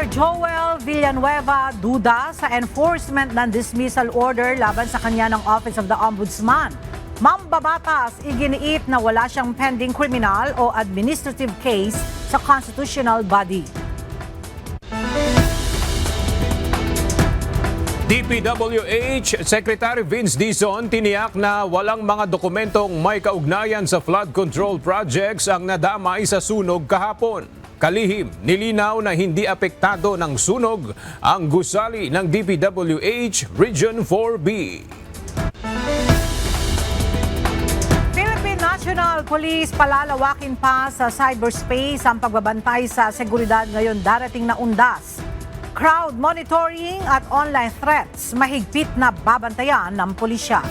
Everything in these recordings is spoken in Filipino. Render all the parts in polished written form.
Joel Villanueva duda sa enforcement ng dismissal order laban sa kanya ng Office of the Ombudsman. Mambabatas iginiit na wala siyang pending criminal o administrative case sa constitutional body. DPWH Secretary Vince Dizon tiniyak na walang mga dokumentong may kaugnayan sa flood control projects ang nadamay sa sunog kahapon. Kalihim, nilinaw na hindi apektado ng sunog ang gusali ng DPWH Region 4B. Philippine National Police palalawakin pa sa cyberspace ang pagbabantay sa seguridad ngayon darating na undas. Crowd monitoring at online threats mahigpit na babantayan ng pulisya.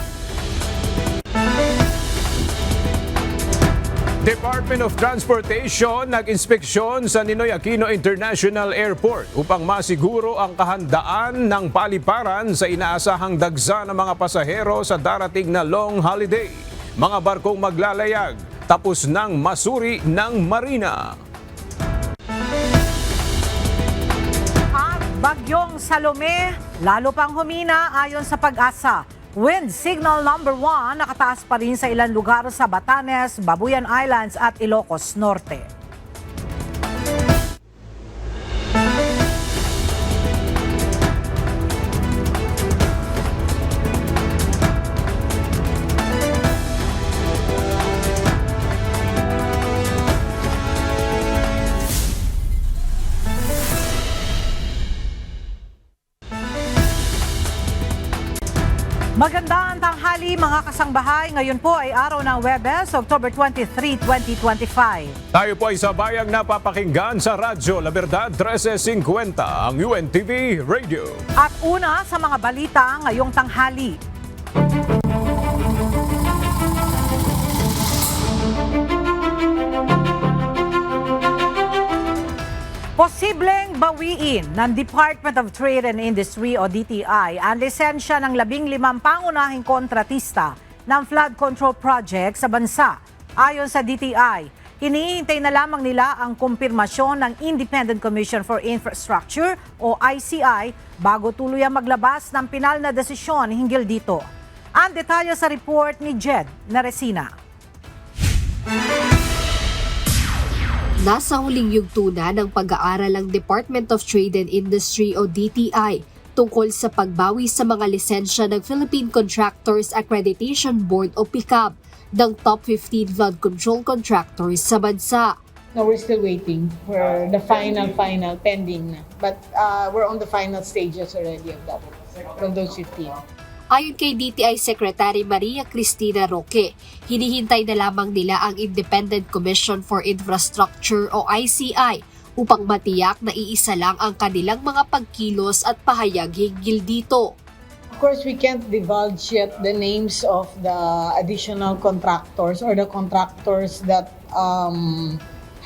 Department of Transportation nag-inspeksyon sa Ninoy Aquino International Airport upang masiguro ang kahandaan ng paliparan sa inaasahang dagsa ng mga pasahero sa darating na long holiday. Mga barkong maglalayag tapos ng masuri ng marina. At bagyong Salome, lalo pang humina ayon sa Pag-asa. Wind signal number 1 nakataas pa rin sa ilang lugar sa Batanes, Babuyan Islands at Ilocos Norte. Magandang tanghali mga kasangbahay. Ngayon po ay araw ng Huwebes, October 23, 2025. Tayo po ay sabayang napapakinggan sa Radyo La Verdad 1350, ang UNTV Radio. At una sa mga balita ngayong tanghali. Posibleng bawiin ng Department of Trade and Industry o DTI ang lisensya ng 15 pangunahing kontratista ng flood control project sa bansa. Ayon sa DTI, hinihintay na lamang nila ang kumpirmasyon ng Independent Commission for Infrastructure o ICI bago tuluyang maglabas ng pinal na desisyon hinggil dito. Ang detalye sa report ni Jed Naresina. Nasa huling yugto na ng pag-aaral ang Department of Trade and Industry o DTI tungkol sa pagbawi sa mga lisensya ng Philippine Contractors Accreditation Board o PICAB ng top 15 flood control contractors sa bansa. No, we're still waiting for the final pending na. But we're on the final stages already of that, from those 15. Ayon kay DTI Secretary Maria Cristina Roque, hinihintay na lamang nila ang Independent Commission for Infrastructure o ICI upang matiyak na iisa lang ang kanilang mga pagkilos at pahayag hinggil dito. Of course, we can't divulge yet the names of the additional contractors or the contractors that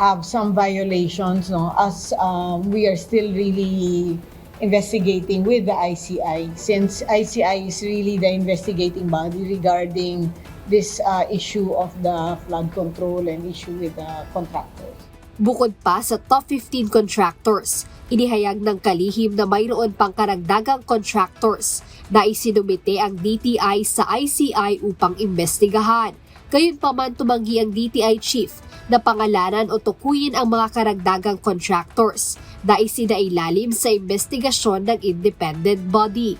have some violations, no, as we are still really investigating with the ICI, since ICI is really the investigating body regarding this issue of the flood control and issue with the contractors. Bukod pa sa top 15 contractors, inihayag ng kalihim na mayroon pang karagdagang contractors na isinumite ang DTI sa ICI upang imbestigahan. Gayunpaman tumanggi ang DTI chief na pangalanan o tukuyin ang mga karagdagang contractors na isinailalim sa investigasyon ng independent body.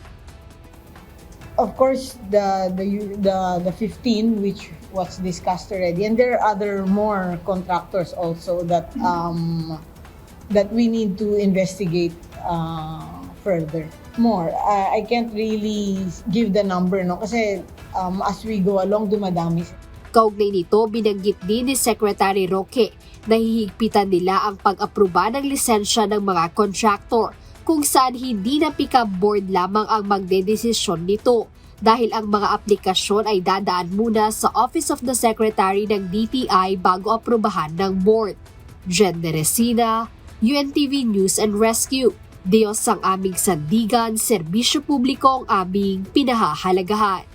Of course, the 15 which was discussed already, and there are other more contractors also that that we need to investigate further. More, I can't really give the number, no, kasi as we go along dumadami. Kaugnay nito, binanggit din ni Secretary Roque na hihigpitan nila ang pag-aproba ng lisensya ng mga contractor kung saan hindi na PICAB board lamang ang magdedesisyon nito dahil ang mga aplikasyon ay dadaan muna sa Office of the Secretary ng DTI bago aprobahan ng board. Jen Neresina, UNTV News and Rescue. Diyos ang aming sandigan, serbisyo publiko ang aming pinahahalagahan.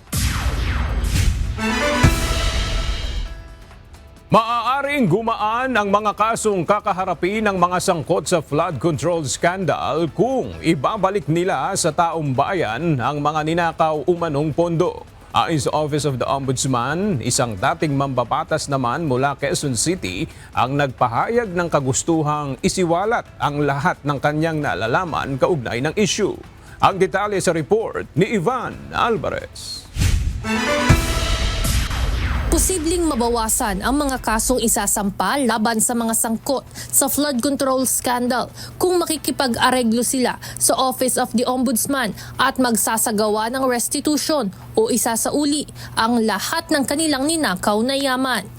Maaring gumaan ang mga kasong kakaharapin ng mga sangkot sa flood control scandal kung ibabalik nila sa taong bayan ang mga ninakaw umanong pondo. Ayon sa Office of the Ombudsman, isang dating mambabatas naman mula Quezon City ang nagpahayag ng kagustuhang isiwalat ang lahat ng kanyang nalalaman kaugnay ng issue. Ang detalye sa report ni Ivan Alvarez. Posibleng mabawasan ang mga kasong isasampa laban sa mga sangkot sa flood control scandal kung makikipag-areglo sila sa Office of the Ombudsman at magsasagawa ng restitution o isasauli ang lahat ng kanilang ninakaw na yaman.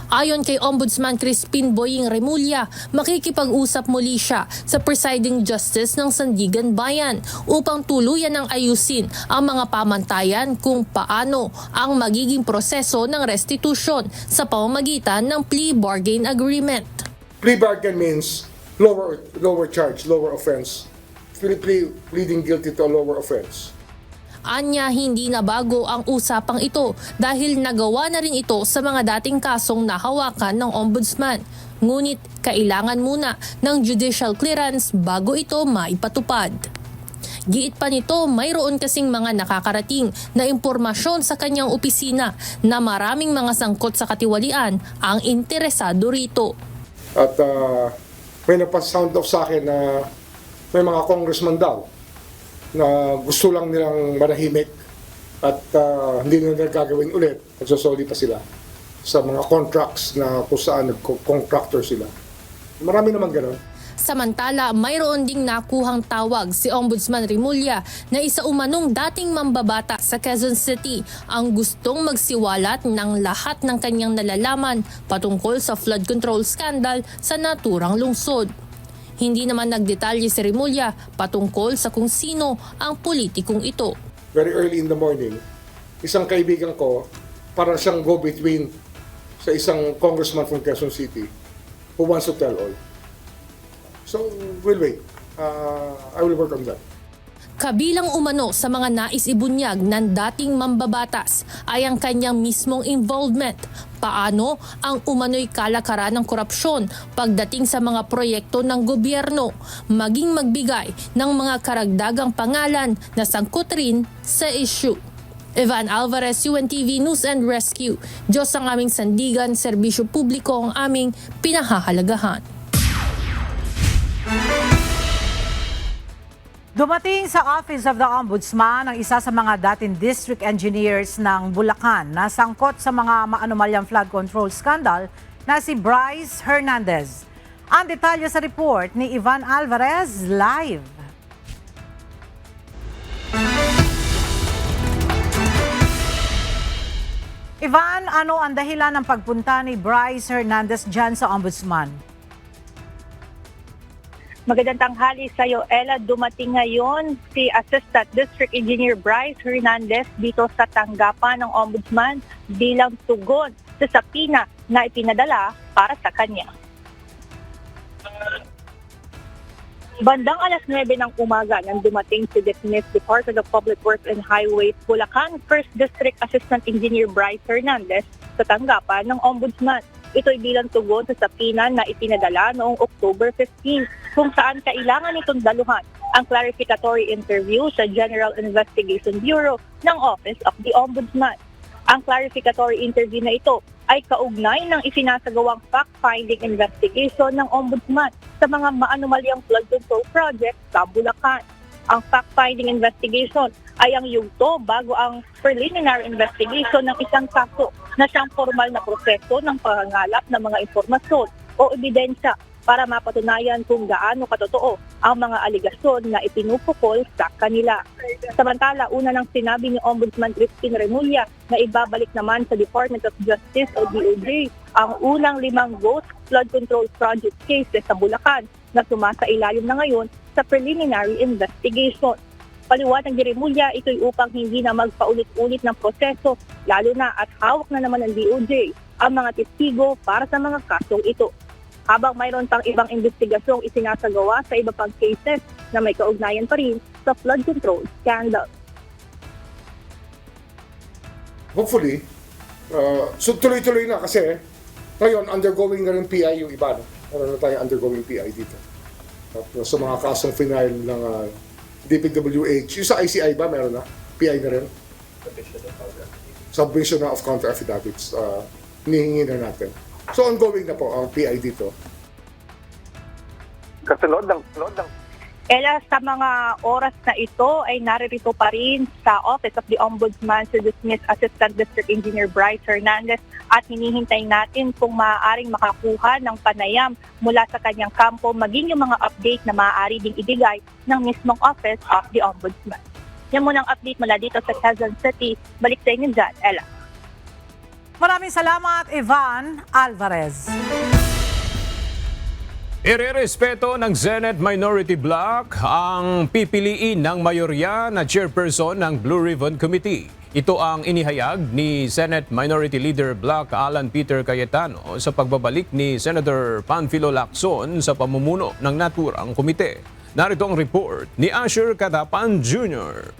Ayon kay Ombudsman Crispin Boying Remulla, makikipag-usap muli siya sa Presiding Justice ng Sandigan Bayan upang tuluyan ng ayusin ang mga pamantayan kung paano ang magiging proseso ng restitution sa pamamagitan ng plea bargain agreement. Plea bargain means lower charge, lower offense. Pleading guilty to a lower offense. Anya, hindi na bago ang usapang ito dahil nagawa na rin ito sa mga dating kasong nahawakan ng Ombudsman. Ngunit kailangan muna ng judicial clearance bago ito maipatupad. Giit pa nito, mayroon kasing mga nakakarating na impormasyon sa kanyang opisina na maraming mga sangkot sa katiwalian ang interesado rito. At may napasound off sa akin na may mga congressman daw na gusto lang nilang manahimik at hindi nila gagawin ulit. Nagsosoli pa sila sa mga contracts na kung saan nag-contractor sila. Marami naman gano'n. Samantala, mayroon ding nakuhang tawag si Ombudsman Remulla na isa umanong dating mambabata sa Quezon City ang gustong magsiwalat ng lahat ng kanyang nalalaman patungkol sa flood control scandal sa naturang lungsod. Hindi naman nagdetalye si Remulla patungkol sa kung sino ang politikong ito. Very early in the morning, isang kaibigan ko, parang siyang go-between sa isang congressman from Quezon City who wants to tell all. So, we'll wait. I will work on that. Kabilang umano sa mga nais ibunyag ng dating mambabatas ay ang kanyang mismong involvement. Paano ang umano'y kalakaran ng korupsyon pagdating sa mga proyekto ng gobyerno, maging magbigay ng mga karagdagang pangalan na sangkot rin sa issue. Ivan Alvarez, UNTV News and Rescue. Diyos ang aming sandigan, serbisyo publiko ang aming pinahahalagahan. Dumating sa Office of the Ombudsman ang isa sa mga dating district engineers ng Bulacan na sangkot sa mga maanumalyang flood control scandal na si Bryce Hernandez. Ang detalye sa report ni Ivan Alvarez live. Ivan, ano ang dahilan ng pagpunta ni Bryce Hernandez dyan sa Ombudsman? Magandang tanghali sa iyo, Ella. Dumating ngayon si Assistant District Engineer Bryce Hernandez dito sa tanggapan ng Ombudsman bilang tugon sa sapina na ipinadala para sa kanya. Bandang alas 9 ng umaga nang dumating si Dismissed Department of Public Works and Highways Bulacan 1st District Assistant Engineer Bryce Hernandez sa tanggapan ng Ombudsman. Ito'y bilang tugon sa sapina na ipinadala noong October 15 kung saan kailangan itong daluhan ang clarificatory interview sa General Investigation Bureau ng Office of the Ombudsman. Ang clarificatory interview na ito ay kaugnay ng isinasagawang fact-finding investigation ng Ombudsman sa mga maanumalyang flood control project sa Bulacan. Ang fact-finding investigation ay ang yugto bago ang preliminary investigation ng isang kaso na siyang formal na proseso ng pangangalap ng mga impormasyon o ebidensya para mapatunayan kung gaano katotoo ang mga aligasyon na ipinupukol sa kanila. Samantala, una nang sinabi ni Ombudsman Crispin Remulla na ibabalik naman sa Department of Justice o DOJ ang unang 5 ghost flood control project cases sa Bulacan na sumasailalim na ngayon sa preliminary investigation. Paliwanag ni Remulla, ito'y upang hindi na magpaulit-ulit ng proseso, lalo na at hawak na naman ng DOJ ang mga testigo para sa mga kasong ito. Habang mayroon pang ibang investigasyong isinasagawa sa iba pang cases na may kaugnayan pa rin sa flood control scandal. Hopefully, so tuloy-tuloy na kasi Ngayon, undergoing na rin PI yung iba. No? Meron na tayong undergoing PI dito. At sa mga kasong final ng DPWH, yung sa ICI ba meron na? PI na rin? Submission of counter affidavits. Hinihingi na natin. So ongoing na po ang PI dito. Kasunod ng Ella, sa mga oras na ito ay naririto pa rin sa Office of the Ombudsman si dismissed Assistant District Engineer Bryce Hernandez at hinihintay natin kung maaaring makakuha ng panayam mula sa kanyang kampo maging yung mga update na maaari ding ibigay ng mismong Office of the Ombudsman. Yan muna ang update mula dito sa Quezon City. Balik sa inyo dyan, Ella. Maraming salamat, Ivan Alvarez. Irerespeto ng Senate Minority Bloc ang pipiliin ng mayorya na chairperson ng Blue Ribbon Committee. Ito ang inihayag ni Senate Minority Leader Bloc Alan Peter Cayetano sa pagbabalik ni Senator Panfilo Lacson sa pamumuno ng naturang komite. Narito ang report ni Asher Cadapan Jr.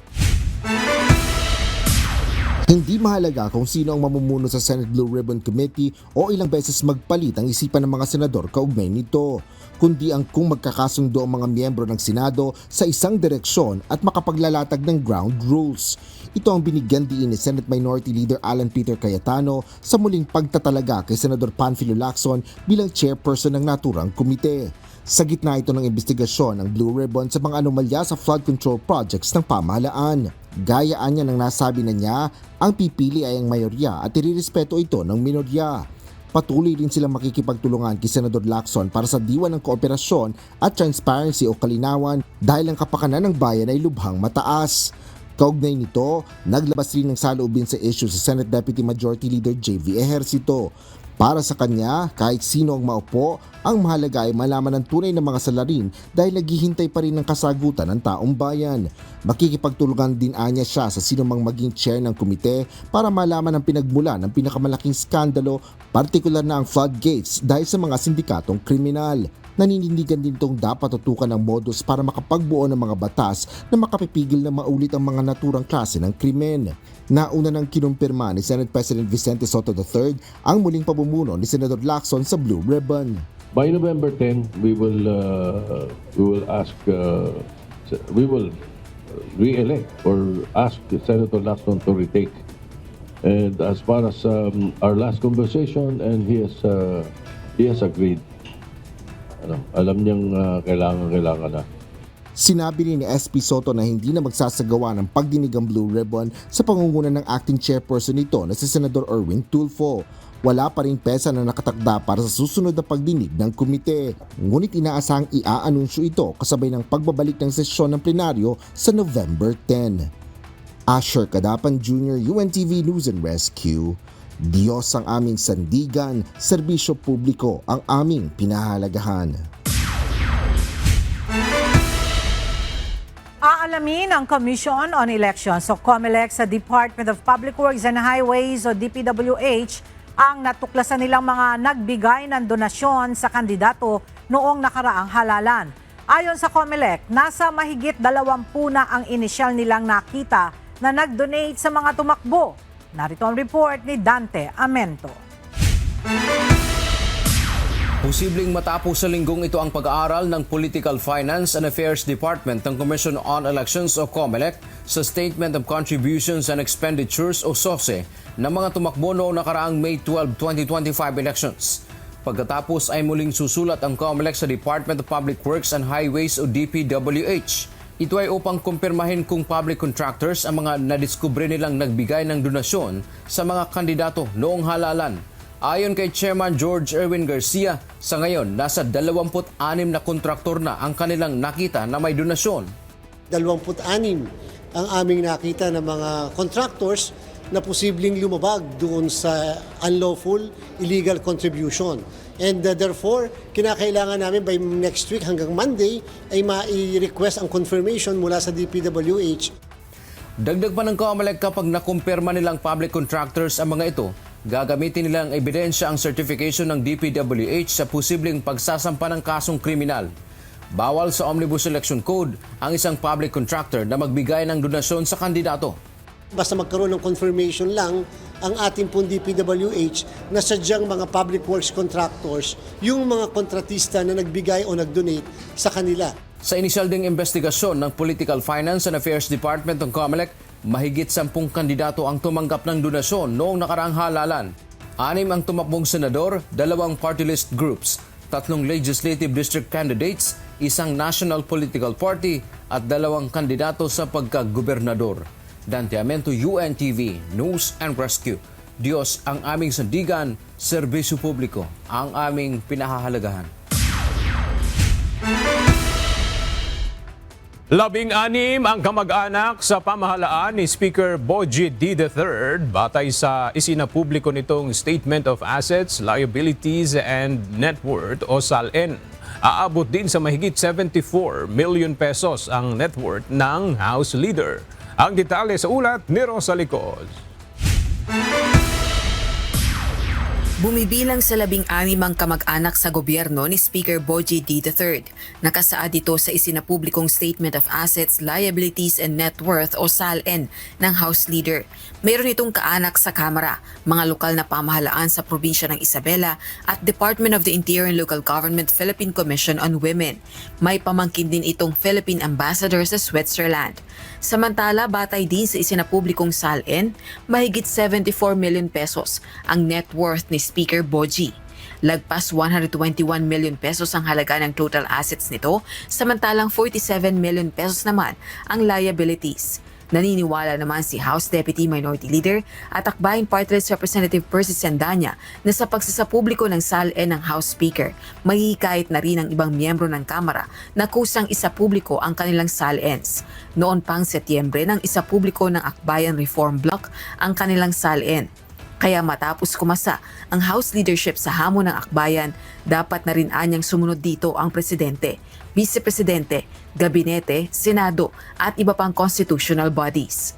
Hindi mahalaga kung sino ang mamumuno sa Senate Blue Ribbon Committee o ilang beses magpalit ang isipan ng mga senador kaugnay nito, kundi ang kung magkakasundo ang mga miyembro ng Senado sa isang direksyon at makapaglalatag ng ground rules. Ito ang binigyan diin ni Senate Minority Leader Alan Peter Cayetano sa muling pagtatalaga kay Senador Panfilo Lacson bilang chairperson ng naturang komite. Sa gitna ito ng investigasyon ng Blue Ribbon sa mga anomalya sa flood control projects ng pamahalaan. Gayaan niya ng nasabi na niya, ang pipili ay ang mayorya at irirespeto ito ng minorya. Patuloy rin silang makikipagtulungan kay Senador Lacson para sa diwan ng kooperasyon at transparency o kalinawan dahil ang kapakanan ng bayan ay lubhang mataas. Kaugnay nito, naglabas rin ng saloobin sa issue si Senate Deputy Majority Leader JV Ejercito. Para sa kanya, kahit sino ang maupo, ang mahalaga ay malaman ng tunay na mga salarin dahil naghihintay pa rin ng kasagutan ng taong bayan. Makikipagtulungan din anya siya sa sinumang maging chair ng komite para malaman ang pinagmula ng pinakamalaking skandalo, partikular na ang floodgates dahil sa mga sindikatong kriminal. Naninindigan din itong dapat tutukan ng modus para makapagbuo ng mga batas na makapipigil na maulit ang mga naturang klase ng krimen. Nauna nang kinumpirma ni Senate President Vicente Soto III ang muling pamumuno ni Senador Lacson sa Blue Ribbon. By November 10, we will re-elect or ask Senator Lacson to retake. And as far as our last conversation, and he has agreed. Alam niyang kailangan na. Sinabi rin ni SP Soto na hindi na magsasagawa ng pagdinig ang Blue Ribbon sa pangunguna ng acting chairperson nito na si Senador Erwin Tulfo. Wala pa rin pesa na nakatakda para sa susunod na pagdinig ng komite. Ngunit inaasahang iaanunsyo ito kasabay ng pagbabalik ng sesyon ng plenaryo sa November 10. Asher Cadapan Jr., UNTV News and Rescue. Diyos ang aming sandigan, serbisyo publiko ang aming pinahalagahan. Aalamin ang Commission on Elections o COMELEC sa Department of Public Works and Highways o DPWH ang natuklasan nilang mga nagbigay ng donasyon sa kandidato noong nakaraang halalan. Ayon sa COMELEC, nasa mahigit 20 na ang inisyal nilang nakita na nag-donate sa mga tumakbo. Narito ang report ni Dante Amento. Posibleng matapos sa linggong ito ang pag-aaral ng Political Finance and Affairs Department ng Commission on Elections o COMELEC sa Statement of Contributions and Expenditures o SOCE ng mga tumakbo noong nakaraang May 12, 2025 elections. Pagkatapos ay muling susulat ang COMELEC sa Department of Public Works and Highways o DPWH. Ito ay upang kumpirmahin kung public contractors ang mga nadiskubre nilang nagbigay ng donasyon sa mga kandidato noong halalan. Ayon kay Chairman George Erwin Garcia, sa ngayon nasa 26 na kontraktor na ang kanilang nakita na may donasyon. 26 ang aming nakita ng mga contractors na posibleng lumabag doon sa unlawful illegal contribution. And therefore, kinakailangan namin by next week hanggang Monday ay mai-request ang confirmation mula sa DPWH. Dagdag pa ng COMELEC kapag nakumpirma nilang public contractors ang mga ito, gagamitin nilang ebidensya ang certification ng DPWH sa posibleng pagsasampa ng kasong kriminal. Bawal sa Omnibus Election Code ang isang public contractor na magbigay ng donasyon sa kandidato. Basta magkaroon ng confirmation lang ang ating pong DPWH na sadyang mga public works contractors, yung mga kontratista na nagbigay o nag-donate sa kanila. Sa inisyal ding investigasyon ng Political Finance and Affairs Department ng COMELEC, mahigit 10 kandidato ang tumanggap ng donasyon noong nakaraang halalan. 6 ang tumakbong senador, 2 party list groups, 3 legislative district candidates, 1 national political party at 2 kandidato sa pagkagobernador. Dante Amento, UNTV, News and Rescue. Diyos ang aming sandigan, serbisyo publiko ang aming pinahahalagahan. 16 ang kamag-anak sa pamahalaan ni Speaker Bogie D. III batay sa isinapubliko nitong Statement of Assets, Liabilities and Net Worth o SALN. Aabot din sa mahigit 74 million pesos ang net worth ng House Leader. Ang detalye sa ulat ni Rosa Licos. Bumibilang sa 16 ang kamag-anak sa gobyerno ni Speaker Bogie D. III. Nakasaad dito sa isinapublikong Statement of Assets, Liabilities and Net Worth o SALN ng House Leader. Mayroon itong kaanak sa Kamara, mga lokal na pamahalaan sa probinsya ng Isabela at Department of the Interior and Local Government Philippine Commission on Women. May pamangkin din itong Philippine Ambassador sa Switzerland. Samantala, batay din sa isinapublikong SALN, mahigit 74 million pesos ang net worth ni Speaker Bogie. Lagpas 121 million pesos ang halaga ng total assets nito, samantalang 47 million pesos naman ang liabilities. Naniniwala naman si House Deputy Minority Leader at Akbayan Party List Representative Percy Sandanya na sa pagsasapubliko ng SALN ng House Speaker, mahihikayat na rin ang ibang miyembro ng Kamara na kusang isapubliko ang kanilang SALNs. Noon pang Setyembre nang isapubliko ng Akbayan Reform Bloc ang kanilang SALN. Kaya matapos kumasa ang House leadership sa hamon ng akbayan, dapat na rin anyang sumunod dito ang Presidente, Vice Presidente, Gabinete, Senado at iba pang constitutional bodies.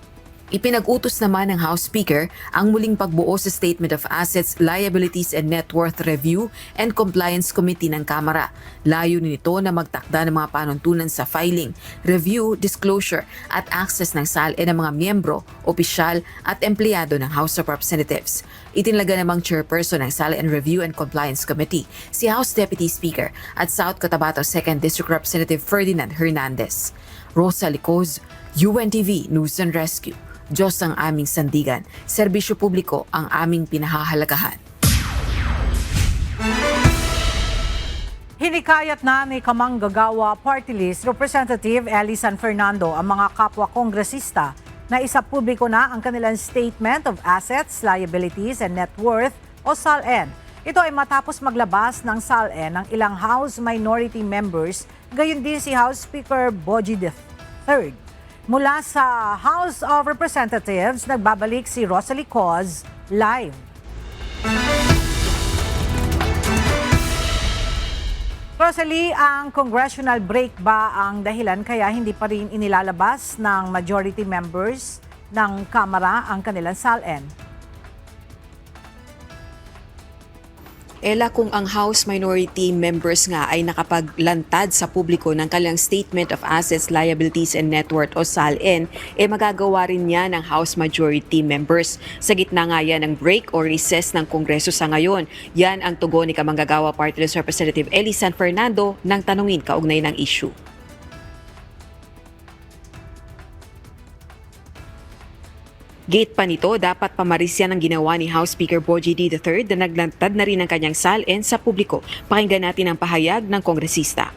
Ipinag-utos naman ng House Speaker ang muling pagbuo sa Statement of Assets, Liabilities and Net Worth Review and Compliance Committee ng Kamara. Layunin nito na magtakda ng mga panuntunan sa filing, review, disclosure at access ng SALN ng mga miyembro, opisyal at empleyado ng House of Representatives. Itinalaga namang chairperson ng SALN Review and Compliance Committee si House Deputy Speaker at South Cotabato 2nd District Representative Ferdinand Hernandez. Rosa Licos, UNTV News and Rescue. Diyos ang aming sandigan, serbisyo publiko ang aming pinahahalagahan. Hinikayat na ni Kamanggagawa Party List Representative Ellie San Fernando ang mga kapwa kongresista na isapubliko na ang kanilang Statement of Assets, Liabilities and Net Worth o SALN. Ito ay matapos maglabas ng SALN ng ilang House minority members, gayon din si House Speaker Bogie III. Mula sa House of Representatives, nagbabalik si Rosalie Coz live. Rosalie, ang congressional break ba ang dahilan kaya hindi pa rin inilalabas ng majority members ng Kamara ang kanilang SALN? Ela, kung ang House minority members nga ay nakapaglantad sa publiko ng kanilang Statement of Assets, Liabilities and Net Worth o SALN, magagawa rin niya ng House majority members. Sa gitna nga yan ng break o recess ng Kongreso sa ngayon. Yan ang tugon ni Kamanggagawa Party List Representative Ellie San Fernando nang tanungin kaugnay ng issue. Gate pa nito, dapat pamarisyan ang ginawa ni House Speaker Bogie D. III na naglantad na rin ang kanyang SALN sa publiko. Pakinggan natin ang pahayag ng kongresista.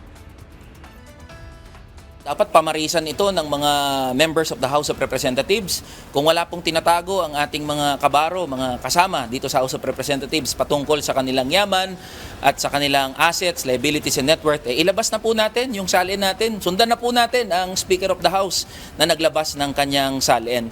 Dapat pamarisan ito ng mga members of the House of Representatives. Kung wala pong tinatago ang ating mga kabaro, mga kasama dito sa House of Representatives patungkol sa kanilang yaman at sa kanilang assets, liabilities and net worth, ilabas na po natin yung SALN natin. Sundan na po natin ang Speaker of the House na naglabas ng kanyang SALN.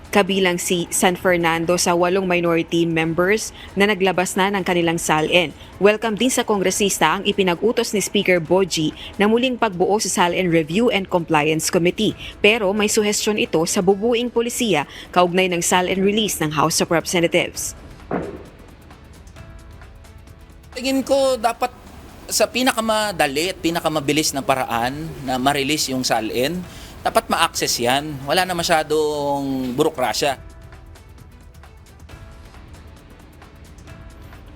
Kabilang si San Fernando sa 8 minority members na naglabas na ng kanilang SALN. Welcome din sa kongresista ang ipinag-utos ni Speaker Bogie na muling pagbuo sa SALN Review and Compliance Committee. Pero may suhestyon ito sa bubuing polisiya kaugnay ng SALN release ng House of Representatives. Tingin ko dapat sa pinakamadali at pinakamabilis na paraan na ma-release yung SALN, dapat ma-access yan. Wala na masyadong burokrasya.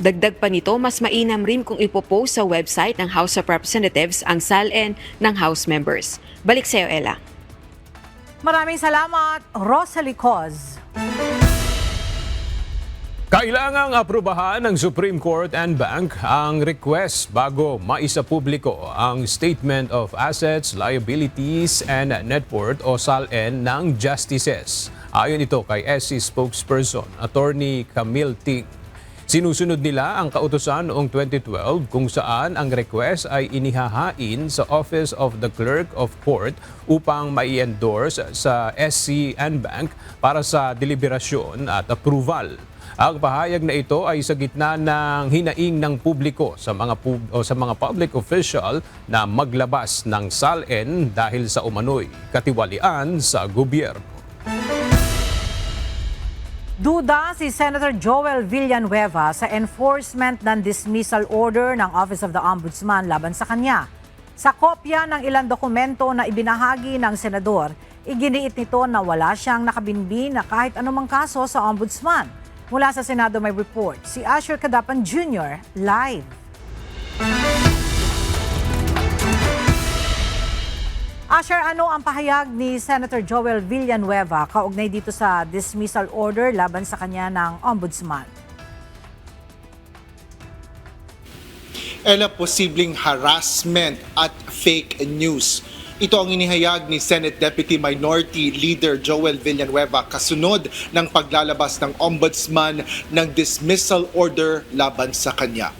Dagdag pa nito, mas mainam rin kung ipopost sa website ng House of Representatives ang SALN ng House members. Balik sa iyo, Ella. Maraming salamat, Rosalie Coz. Kailangang aprubahan ng Supreme Court and Bank ang request bago maisapubliko ang Statement of Assets, Liabilities and Net Worth o SALN ng Justices. Ayon ito kay SC spokesperson, Attorney Camille Ting. Sinusunod nila ang kautusan noong 2012 kung saan ang request ay inihahain sa Office of the Clerk of Court upang mai-endorse sa SC and Bank para sa deliberasyon at approval. Ang pahayag na ito ay sa gitna ng hinaing ng publiko sa mga public official na maglabas ng SALN dahil sa umano'y katiwalian sa gobyerno. Duda si Senator Joel Villanueva sa enforcement ng dismissal order ng Office of the Ombudsman laban sa kanya. Sa kopya ng ilang dokumento na ibinahagi ng senador, iginiit nito na wala siyang nakabinbin na kahit anumang kaso sa Ombudsman. Mula sa Senado may report si Asher Cadapan Jr. live. Asher, ano ang pahayag ni Senator Joel Villanueva kaugnay dito sa dismissal order laban sa kanya ng Ombudsman? Ella, posibleng harassment at fake news. Ito ang inihayag ni Senate Deputy Minority Leader Joel Villanueva kasunod ng paglalabas ng Ombudsman ng dismissal order laban sa kanya.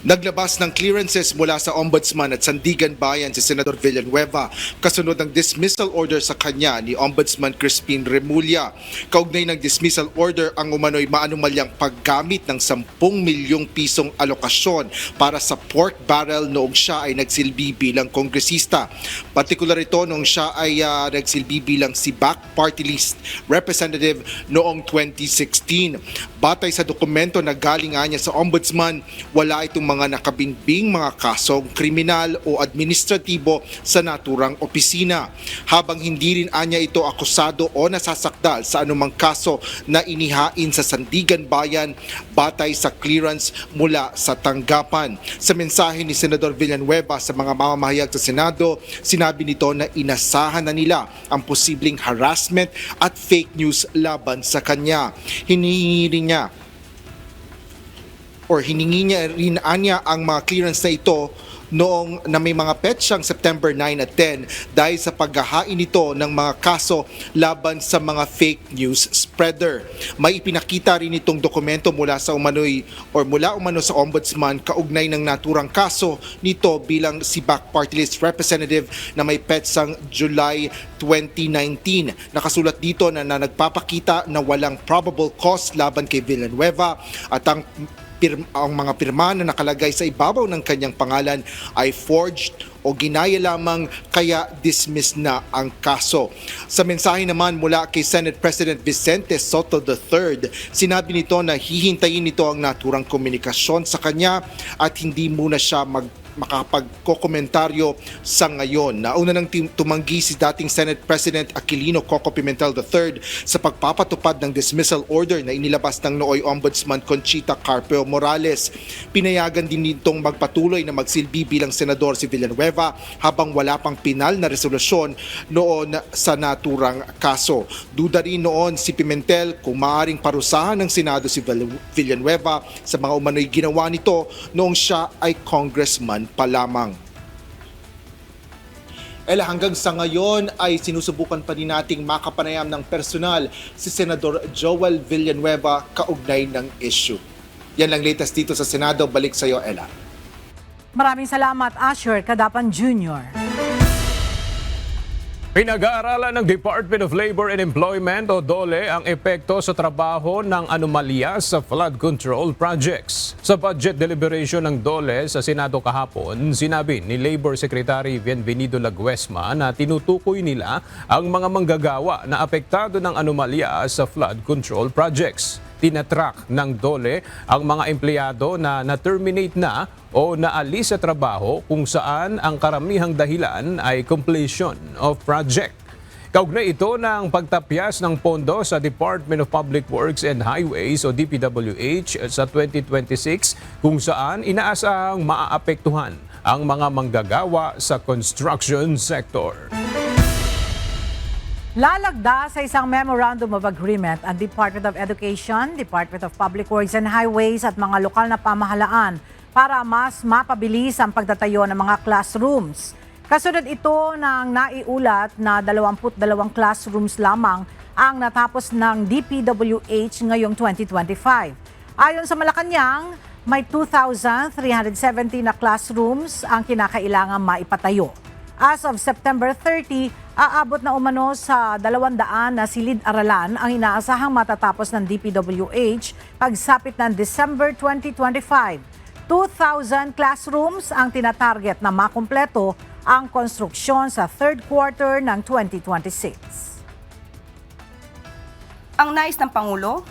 Naglabas ng clearances mula sa Ombudsman at Sandigan Bayan si Senador Villanueva kasunod ng dismissal order sa kanya ni Ombudsman Crispin Remulla. Kaugnay ng dismissal order ang umano'y maanumalyang paggamit ng 10 milyong pisong alokasyon para sa pork barrel noong siya ay nagsilbi bilang kongresista. Partikular ito noong siya ay nagsilbi bilang SIBAC Party List Representative noong 2016. Batay sa dokumento na galing niya sa Ombudsman, wala itong mga nakabinbing mga kasong kriminal o administratibo sa naturang opisina. Habang hindi rin anya ito akusado o nasasakdal sa anumang kaso na inihain sa Sandigan Bayan batay sa clearance mula sa tanggapan. Sa mensahe ni Senador Villanueva sa mga mamamahayag sa Senado, sinabi nito na inasahan na nila ang posibleng harassment at fake news laban sa kanya. Hiningi niya rin anya ang mga clearance na ito noong na may mga petsang September 9 at 10 dahil sa paghahain nito ng mga kaso laban sa mga fake news spreader. May ipinakita rin itong dokumento mula umano sa Ombudsman kaugnay ng naturang kaso nito bilang SIBAC Party List Representative na may petsang July 2019. Nakasulat dito na nagpapakita na walang probable cause laban kay Villanueva at ang mga pirma na nakalagay sa ibabaw ng kanyang pangalan ay forged o ginaya lamang kaya dismiss na ang kaso. Sa mensahe naman mula kay Senate President Vicente Sotto III, sinabi nito na hihintayin nito ang naturang komunikasyon sa kanya at hindi muna siya makapagkokomentaryo sa ngayon. Nauna nang tumanggi si dating Senate President Aquilino Coco Pimentel III sa pagpapatupad ng dismissal order na inilabas ng nooy Ombudsman Conchita Carpio Morales. Pinayagan din nitong magpatuloy na magsilbi bilang senador si Villanueva habang wala pang pinal na resolusyon noon sa naturang kaso. Duda rin noon si Pimentel kung maaaring parusahan ng Senado si Villanueva sa mga umano'y ginawa nito noong siya ay congressman pa lamang. Ella, hanggang sa ngayon ay sinusubukan pa din nating makapanayam ng personal si Senador Joel Villanueva kaugnay ng issue. Yan lang latest dito sa Senado. Balik sa iyo, Ella. Maraming salamat, Asher Cadapan Jr. Pinag-aaralan ng Department of Labor and Employment o DOLE ang epekto sa trabaho ng anomalya sa flood control projects. Sa budget deliberation ng DOLE sa Senado kahapon, sinabi ni Labor Secretary Bienvenido Laguesma na tinutukoy nila ang mga manggagawa na apektado ng anomalya sa flood control projects. tinatrack ng DOLE ang mga empleyado na na-terminate na o naalis sa trabaho kung saan ang karamihang dahilan ay completion of project. Kaugnay ito ng pagtapyas ng pondo sa Department of Public Works and Highways o DPWH sa 2026 kung saan inaasahang maaapektuhan ang mga manggagawa sa construction sector. Lalagda sa isang Memorandum of Agreement ang Department of Education, Department of Public Works and Highways at mga lokal na pamahalaan para mas mapabilis ang pagtatayo ng mga classrooms. Kasunod ito ng naiulat na 22 classrooms lamang ang natapos ng DPWH ngayong 2025. Ayon sa Malacanang, may 2,370 na classrooms ang kinakailangan maipatayo. As of September 30, aabot na umano sa 200 na silid-aralan ang inaasahang matatapos ng DPWH pagsapit ng December 2025. 2,000 classrooms ang tinatarget na makumpleto ang konstruksyon sa third quarter ng 2026. Ang nais ng Pangulo,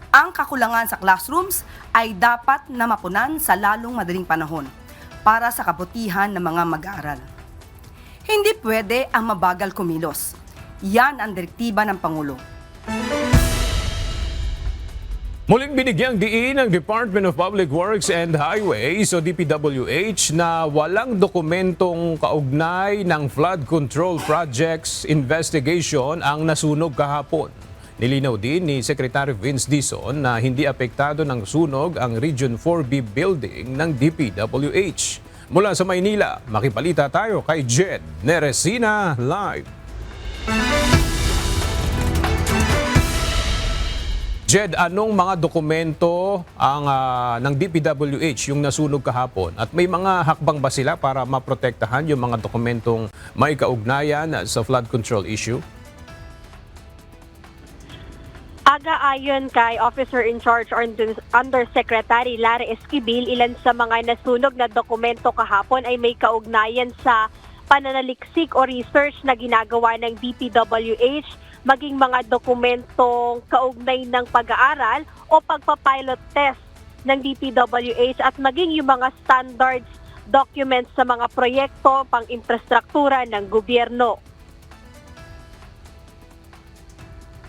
ang kakulangan sa classrooms ay dapat na mapunan sa lalong madaling panahon para sa kabutihan ng mga mag-aaral. Hindi pwede ang mabagal kumilos. Yan ang direktiba ng Pangulo. Muling binigyang diin ng Department of Public Works and Highways o DPWH na walang dokumentong kaugnay ng flood control projects investigation ang nasunog kahapon. Nilinaw din ni Secretary Vince Dizon na hindi apektado ng sunog ang Region 4B building ng DPWH. Mula sa Maynila, makipalita tayo kay Jed Neresina live. Jed, anong mga dokumento ang ng DPWH yung nasunog kahapon? At may mga hakbang ba sila para maprotektahan yung mga dokumentong may kaugnayan sa flood control issue? Ayon kay Officer in Charge Undersecretary Larry Esquibil, ilan sa mga nasunog na dokumento kahapon ay may kaugnayan sa pananaliksik o research na ginagawa ng DPWH, maging mga dokumentong kaugnay ng pag-aaral o pagpapilot test ng DPWH at maging yung mga standards documents sa mga proyekto pang-infrastruktura ng gobyerno.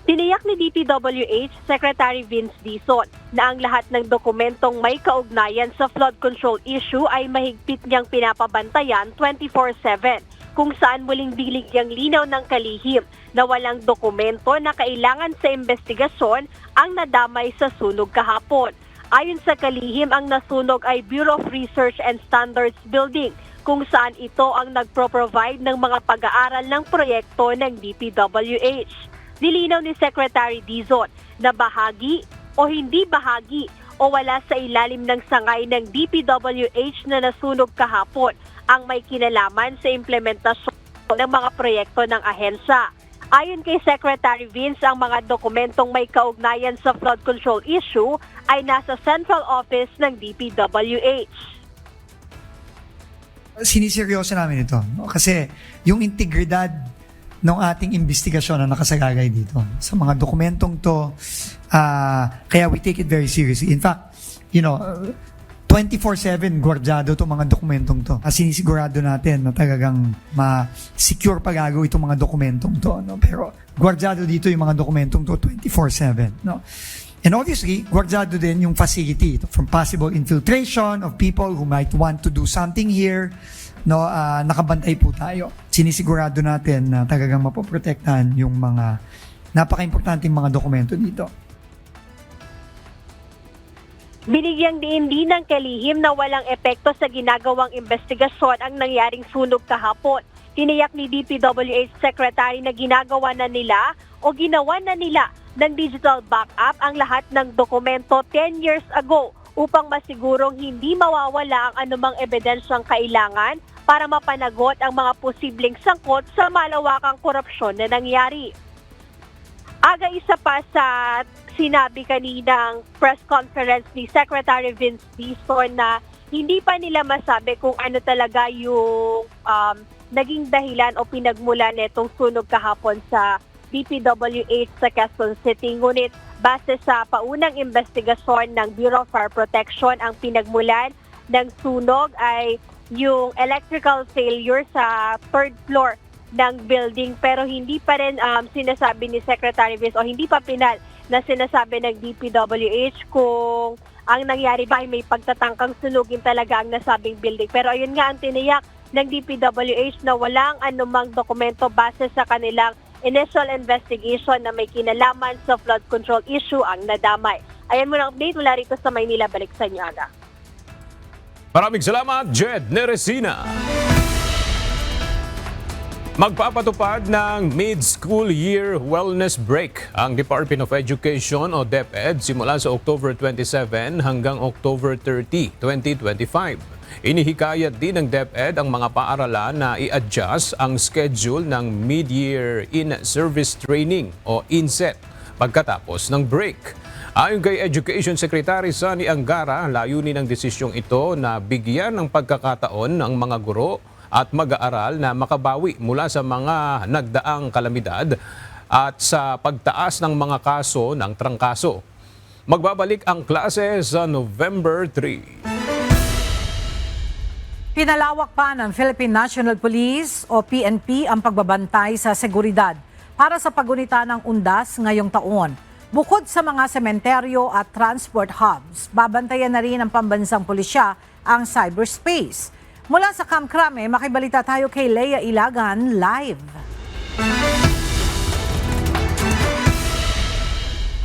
Tiniyak ni DPWH Secretary Vince Dizon na ang lahat ng dokumentong may kaugnayan sa flood control issue ay mahigpit niyang pinapabantayan 24/7, kung saan muling binigyang linaw ng kalihim na walang dokumento na kailangan sa investigasyon ang nadamay sa sunog kahapon. Ayon sa kalihim, ang nasunog ay Bureau of Research and Standards Building, kung saan ito ang nagpro-provide ng mga pag-aaral ng proyekto ng DPWH. Nilinaw ni Secretary Dizon na bahagi o hindi bahagi o wala sa ilalim ng sangay ng DPWH na nasunog kahapon ang may kinalaman sa implementasyon ng mga proyekto ng ahensya. Ayon kay Secretary Vince, ang mga dokumentong may kaugnayan sa flood control issue ay nasa central office ng DPWH. Siniseryoso namin ito, no? Kasi yung integridad ng ating investigasyon na nakasagagay dito sa mga dokumentong to, kaya we take it very seriously. In fact, 24/7 gwardyado itong mga dokumentong to. Sinisigurado natin na talagang ma-secure pag-agaw itong mga dokumentong to. No? Pero gwardyado dito yung mga dokumentong to 24/7. No? And obviously, gwardyado din yung facility from possible infiltration of people who might want to do something here. No, nakabantay po tayo. Sinisigurado natin na talagang mapoprotektahan yung mga napaka-importanting mga dokumento dito. Binigyang diin din ng kalihim na walang epekto sa ginagawang investigasyon ang nangyaring sunog kahapon. Tiniyak ni DPWH Secretary na ginagawa na nila o ginawa na nila ng digital backup ang lahat ng dokumento 10 years ago upang masigurong hindi mawawala ang anumang ebidensyang kailangan para mapanagot ang mga posibleng sangkot sa malawakang korupsyon na nangyari. Isa pa sa sinabi kaninang press conference ni Secretary Vince Dizon na hindi pa nila masabi kung ano talaga yung naging dahilan o pinagmulan nitong sunog kahapon sa DPWH sa Quezon City. Ngunit base sa paunang investigasyon ng Bureau of Fire Protection, ang pinagmulan ng sunog ay yung electrical failure sa third floor ng building, pero hindi pa rin sinasabi ni Secretary Viz o hindi pa pinal na sinasabi ng DPWH kung ang nangyari ba ay may pagtatangkang sunugin talaga ang nasabing building. Pero ayun nga ang tiniyak ng DPWH na walang anumang dokumento base sa kanilang initial investigation na may kinalaman sa flood control issue ang nadamay. Ayan muna ang update mula rito sa Maynila. Balik sa inyo, Aga. Maraming salamat, Jed Neresina. Magpapatupad ng Mid-School Year Wellness Break ang Department of Education o DepEd simula sa October 27 hanggang October 30, 2025. Inihikayat din ng DepEd ang mga paaralan na i-adjust ang schedule ng Mid-Year In-Service Training o INSET pagkatapos ng break. Ayon kay Education Secretary Sunny Angara, layunin ng desisyong ito na bigyan ng pagkakataon ang mga guro at mag-aaral na makabawi mula sa mga nagdaang kalamidad at sa pagtaas ng mga kaso ng trangkaso. Magbabalik ang klase sa November 3. Pinalawak pa ng Philippine National Police o PNP ang pagbabantay sa seguridad para sa pagunita ng undas ngayong taon. Bukod sa mga sementeryo at transport hubs, babantayan na rin ng pambansang pulisya ang cyberspace. Mula sa Camp Crame, makibalita tayo kay Leia Ilagan live.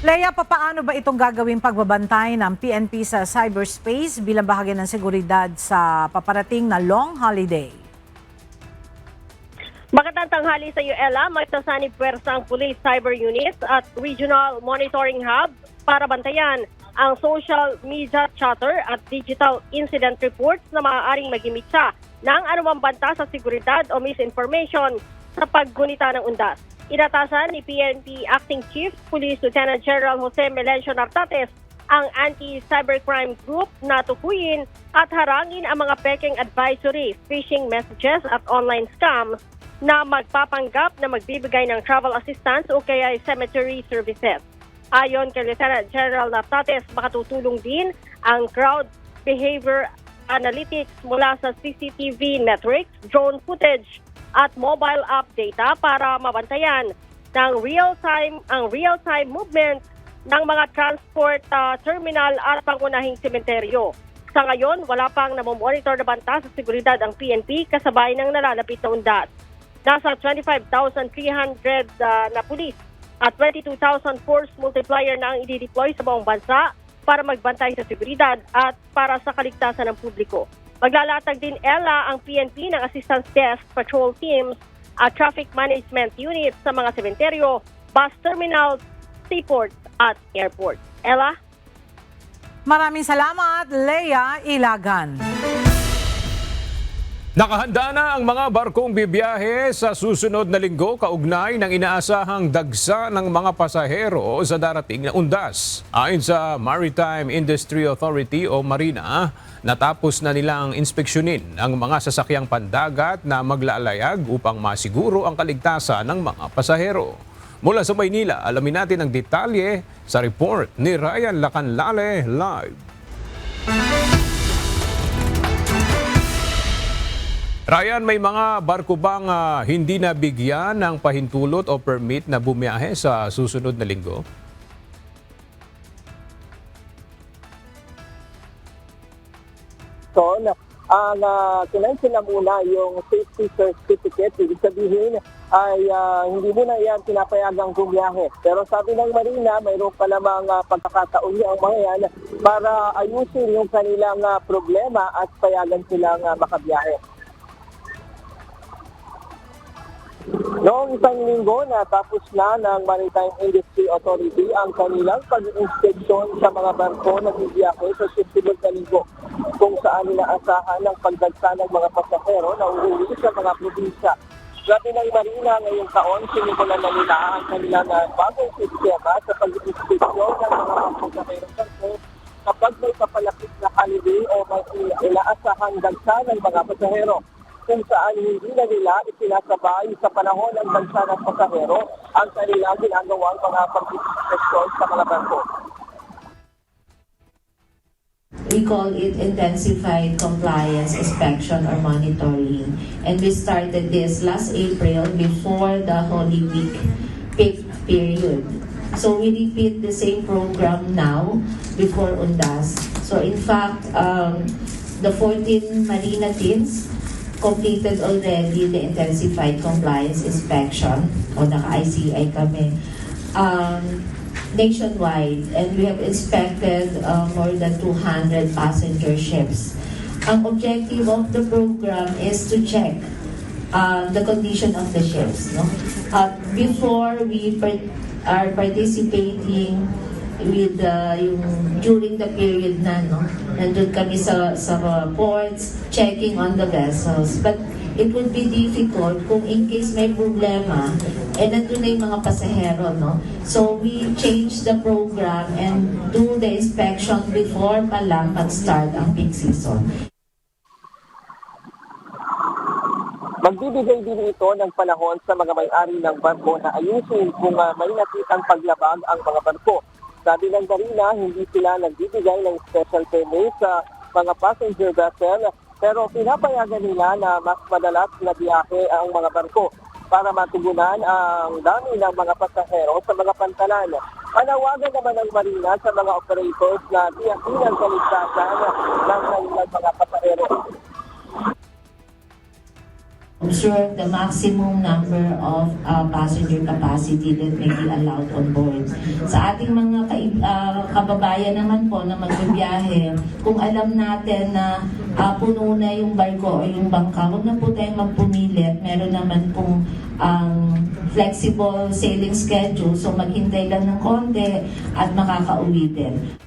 Leia, papaano ba itong gagawing pagbabantay ng PNP sa cyberspace bilang bahagi ng seguridad sa paparating na long holiday? Magandang tanghali sa iyo, Ella. Magsasanib pwersa ang Police Cyber Unit at Regional Monitoring Hub para bantayan ang social media chatter at digital incident reports na maaaring mag-imitsa ng anumang banta sa seguridad o misinformation sa paggunita ng undas. Inatasan ni PNP Acting Chief Police Lieutenant General Jose Melencio Nartates ang Anti-Cybercrime Group na tukuyin at harangin ang mga peking advisory, phishing messages at online scams na magpapanggap na magbibigay ng travel assistance o kaya cemetery services. Ayon kay Lieutenant General Nartates, makatutulong din ang crowd behavior analytics mula sa CCTV networks, drone footage at mobile app data para mabantayan ng real-time movement ng mga transport terminal at pangunahing sementeryo. Sa ngayon, wala pang namomonitor na banta sa seguridad ang PNP kasabay ng nalalapit na undas. Nasa 25,300 na pulis at 22,000 force multiplier na ang i-deploy sa buong bansa para magbantay sa seguridad at para sa kaligtasan ng publiko. Maglalatag din, Ella, ang PNP ng assistance desk, patrol teams at traffic management units sa mga sementeryo, bus terminals, seaports at airports. Ella? Maraming salamat, Leia Ilagan. Nakahanda na ang mga barkong bibiyahe sa susunod na linggo kaugnay ng inaasahang dagsa ng mga pasahero sa darating na undas. Ayon sa Maritime Industry Authority o Marina, natapos na nilang inspeksyonin ang mga sasakyang pandagat na maglalayag upang masiguro ang kaligtasan ng mga pasahero. Mula sa Maynila, alamin natin ang detalye sa report ni Ryan Lacanlale live. Ryan, may mga barko bang hindi nabigyan ng pahintulot o permit na bumiyahe sa susunod na linggo? So, ang kinaisin na muna yung safety certificate, ibig sabihin ay hindi muna yan pinapayagang bumiyahe. Pero sabi ng Marina, mayroon pa lamang pagkakataon niya ang mga yan para ayusin yung kanilang problema at payagan silang makabiyahe. Noong isang linggo, natapos na ng Maritime Industry Authority ang kanilang pag-inspeksyon sa mga barko na bibiyahe sa susunod na linggo, kung saan inaasahan ng pagdagsa ng mga pasahero na uuwi sa mga probinsya. Sabi ng Marina, ngayong taon, sinimulan na nila ang kanilang bagong sistema sa pag-inspeksyon ng mga pasaherong barko kapag may papalapit na holiday o may inaasahang dagsa ng mga pasahero. kung saan hindi na nila isinasabay sa panahon ng bansa ng pasahero ang kanilang ginagawang mga pag-inspeksyon sa mga barko. We call it intensified compliance inspection or monitoring. And we started this last April before the Holy Week peak period. So we repeat the same program now before Undas. So in fact, the 14 Marina teams completed already the intensified compliance inspection o naka-ICI kami. Nationwide, and we have inspected more than 200 passenger ships. Ang objective of the program is to check the condition of the ships. No? Before we are participating with during the period na, no? Nandun kami sa ports, checking on the vessels. But it would be difficult kung in case may problema, nandun na yung mga pasahero, no? So we change the program and do the inspection before pa lang mag-start ang peak season. Magbibigay din ito ng panahon sa mga may-ari ng barko na ayusin kung may nakitang paglabag ang mga barko. Sabi ng Marina, hindi sila nagbibigay ng special permit sa mga passenger vessel, pero pinapayagan nila na mas madalas na biyahe ang mga barko para matugunan ang dami ng mga pasahero sa mga pantalan. Panawagan naman ng Marina sa mga operators na tiyakin ang kaligtasan ng kanilang mga pasahero. Observe the maximum number of passenger capacity that may be allowed on board. Sa ating mga kababayan naman po na magbibiyahe, kung alam natin na puno na yung barko o yung bangka, huwag na po tayong magpumilit. Meron naman pong flexible sailing schedule, so maghintay lang ng konti at makakauwi din.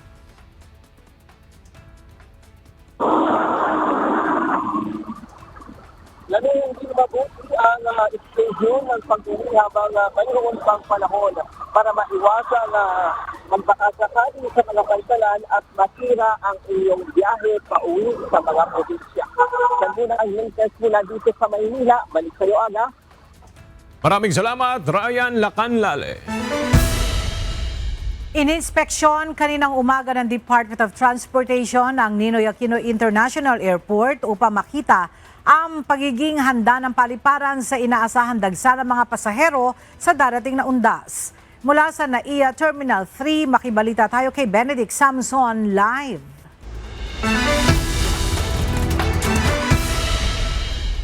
Lamang hindi mabuti ang schedule ng pag-uwi habang mayroon pang panahon para maiwasan magpakasakali sa mga pantalan at masira ang iyong biyahe pauwi sa mga probinsya. Yan muna ang latest mula dito sa Maynila. Balik kayo, Ana. Maraming salamat, Ryan Lacanlale. Ininspeksyon kaninang umaga ng Department of Transportation ang Ninoy Aquino International Airport upang makita ang pagiging handa ng paliparan sa inaasahan dagsa ng mga pasahero sa darating na undas. Mula sa NAIA Terminal 3, makibalita tayo kay Benedict Samson live.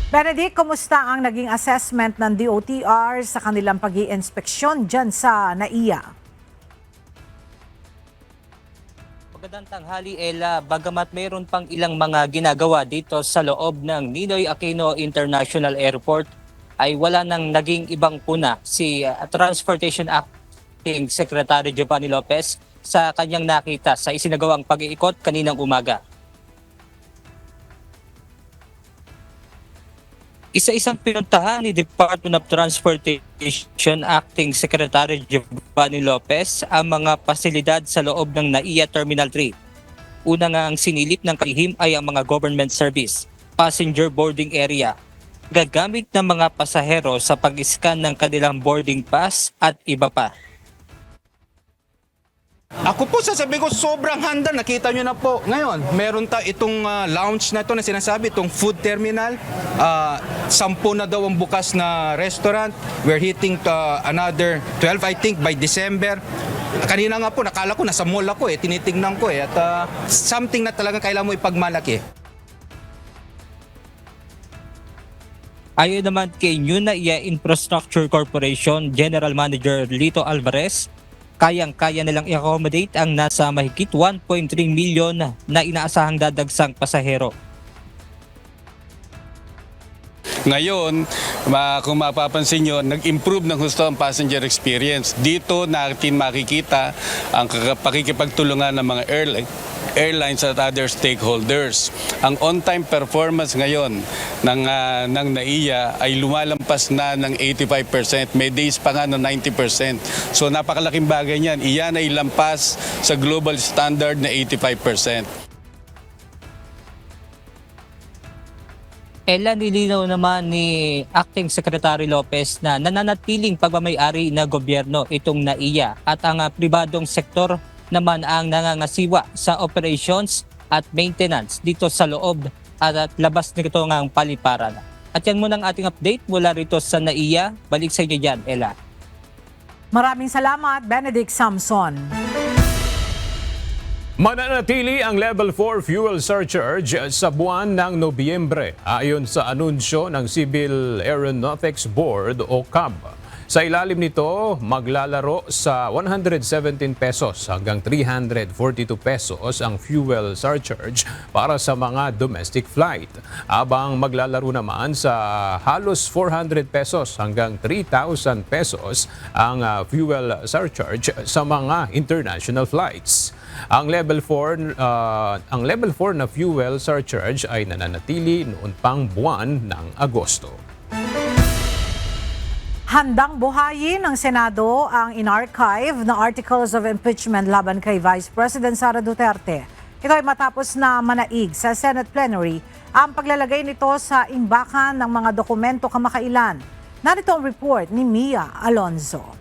Benedict, kumusta ang naging assessment ng DOTR sa kanilang pag-i-inspeksyon dyan sa NAIA? Magandang tanghali, Ella. Bagamat mayroon pang ilang mga ginagawa dito sa loob ng Ninoy Aquino International Airport, ay wala nang naging ibang puna si Transportation Acting Secretary Giovanni Lopez sa kanyang nakita sa isinagawang pag-iikot kaninang umaga. Isa-isang pinuntahan ni Department of Transportation Acting Secretary Giovanni Lopez ang mga pasilidad sa loob ng NAIA Terminal 3. Una nga ang sinilip ng kalihim ay ang mga government service, passenger boarding area, gagamit ng mga pasahero sa pag-scan ng kanilang boarding pass at iba pa. Ako po sasabi ko sobrang handa, nakita nyo na po. Ngayon, meron itong lounge na ito na sinasabi, itong food terminal. 10 na daw ang bukas na restaurant. We're hitting another 12 I think by December. Kanina nga po, nakala ko nasa mall ako tinitingnan ko at something na talaga kailangan mo ipagmalaki. Ayon naman kay New NAIA Infrastructure Corporation General Manager Lito Alvarez, kayang-kaya nilang i-accommodate ang nasa mahigit 1.3 milyon na inaasahang dadagsang pasahero. Ngayon, kung mapapansin nyo, nag-improve ng husto ang passenger experience. Dito natin makikita ang pakikipagtulungan ng mga airlines at other stakeholders. Ang on-time performance ngayon ng NAIA ay lumalampas na ng 85%. May days pa nga ng 90%. So napakalaking bagay niyan. Iyan ay lampas sa global standard na 85%. Ella, nilinaw naman ni Acting Secretary Lopez na nananatiling pagmamayari na gobyerno itong NAIA at ang pribadong sektor naman ang nangangasiwa sa operations at maintenance dito sa loob at labas nito ng paliparan. At yan muna ang ating update mula rito sa NAIA. Balik sa inyo dyan, Ella. Maraming salamat, Benedict Samson. Mananatili ang Level 4 fuel surcharge sa buwan ng Nobyembre ayon sa anunsyo ng Civil Aeronautics Board o CAB. Sa ilalim nito, maglalaro sa 117 pesos hanggang 342 pesos ang fuel surcharge para sa mga domestic flight. Habang maglalaro naman sa halos 400 pesos hanggang 3,000 pesos ang fuel surcharge sa mga international flights. Ang level 4 na fuel surcharge ay nananatili noon pang buwan ng Agosto. Handang buhayin ng Senado ang in-archive na articles of impeachment laban kay Vice President Sara Duterte. Ito ay matapos na manaig sa Senate plenary ang paglalagay nito sa imbakan ng mga dokumento kamakailan. Narito ang report ni Mia Alonzo.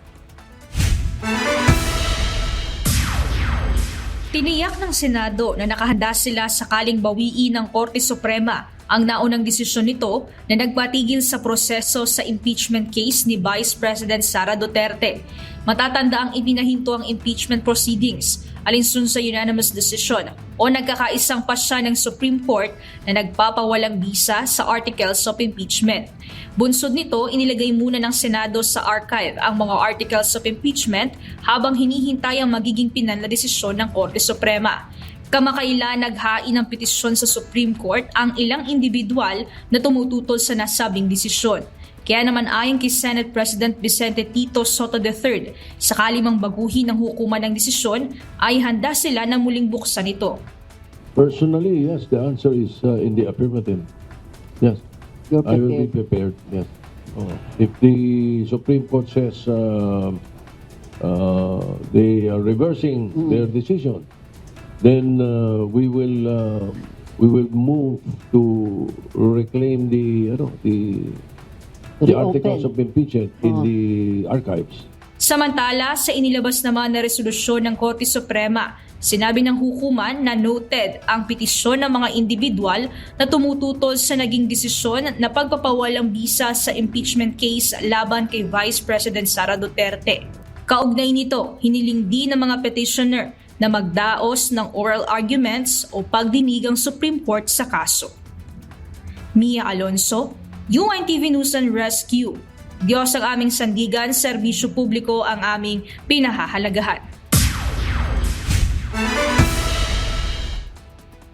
Tiniyak ng Senado na nakahanda sila sakaling bawiin ng Korte Suprema ang naunang desisyon nito na nagpatigil sa proseso sa impeachment case ni Vice President Sara Duterte. Matatanda ang ipinahinto ang impeachment proceedings alinsun sa unanimous decision o nagkakaisang pasya ng Supreme Court na nagpapawalang bisa sa articles of impeachment. Bunsod nito, inilagay muna ng Senado sa archive ang mga articles of impeachment habang hinihintay ang magiging pinal na desisyon ng Korte Suprema. Kamakailan naghain ng petisyon sa Supreme Court ang ilang individual na tumututol sa nasabing desisyon. Kaya naman ayon kay Senate President Vicente Tito Sotto III, sakali mang baguhin ng hukuman ng desisyon, ay handa sila na muling buksan ito. Personally, yes, the answer is in the affirmative. Yes, I will be prepared. Yes. If the Supreme Court says they are reversing their decision, then we will move to reclaim the articles of impeachment in the archives. Samantala, sa inilabas naman na resolusyon ng Korte Suprema, sinabi ng hukuman na noted ang petisyon ng mga individual na tumututol sa naging desisyon na pagpapawalang bisa sa impeachment case laban kay Vice President Sara Duterte. Kaugnay nito, hiniling din ng mga petitioner na magdaos ng oral arguments o pagdinig ang Supreme Court sa kaso. Mia Alonzo, UNTV News and Rescue. Diyos ang aming sandigan, serbisyo publiko ang aming pinahahalagahan.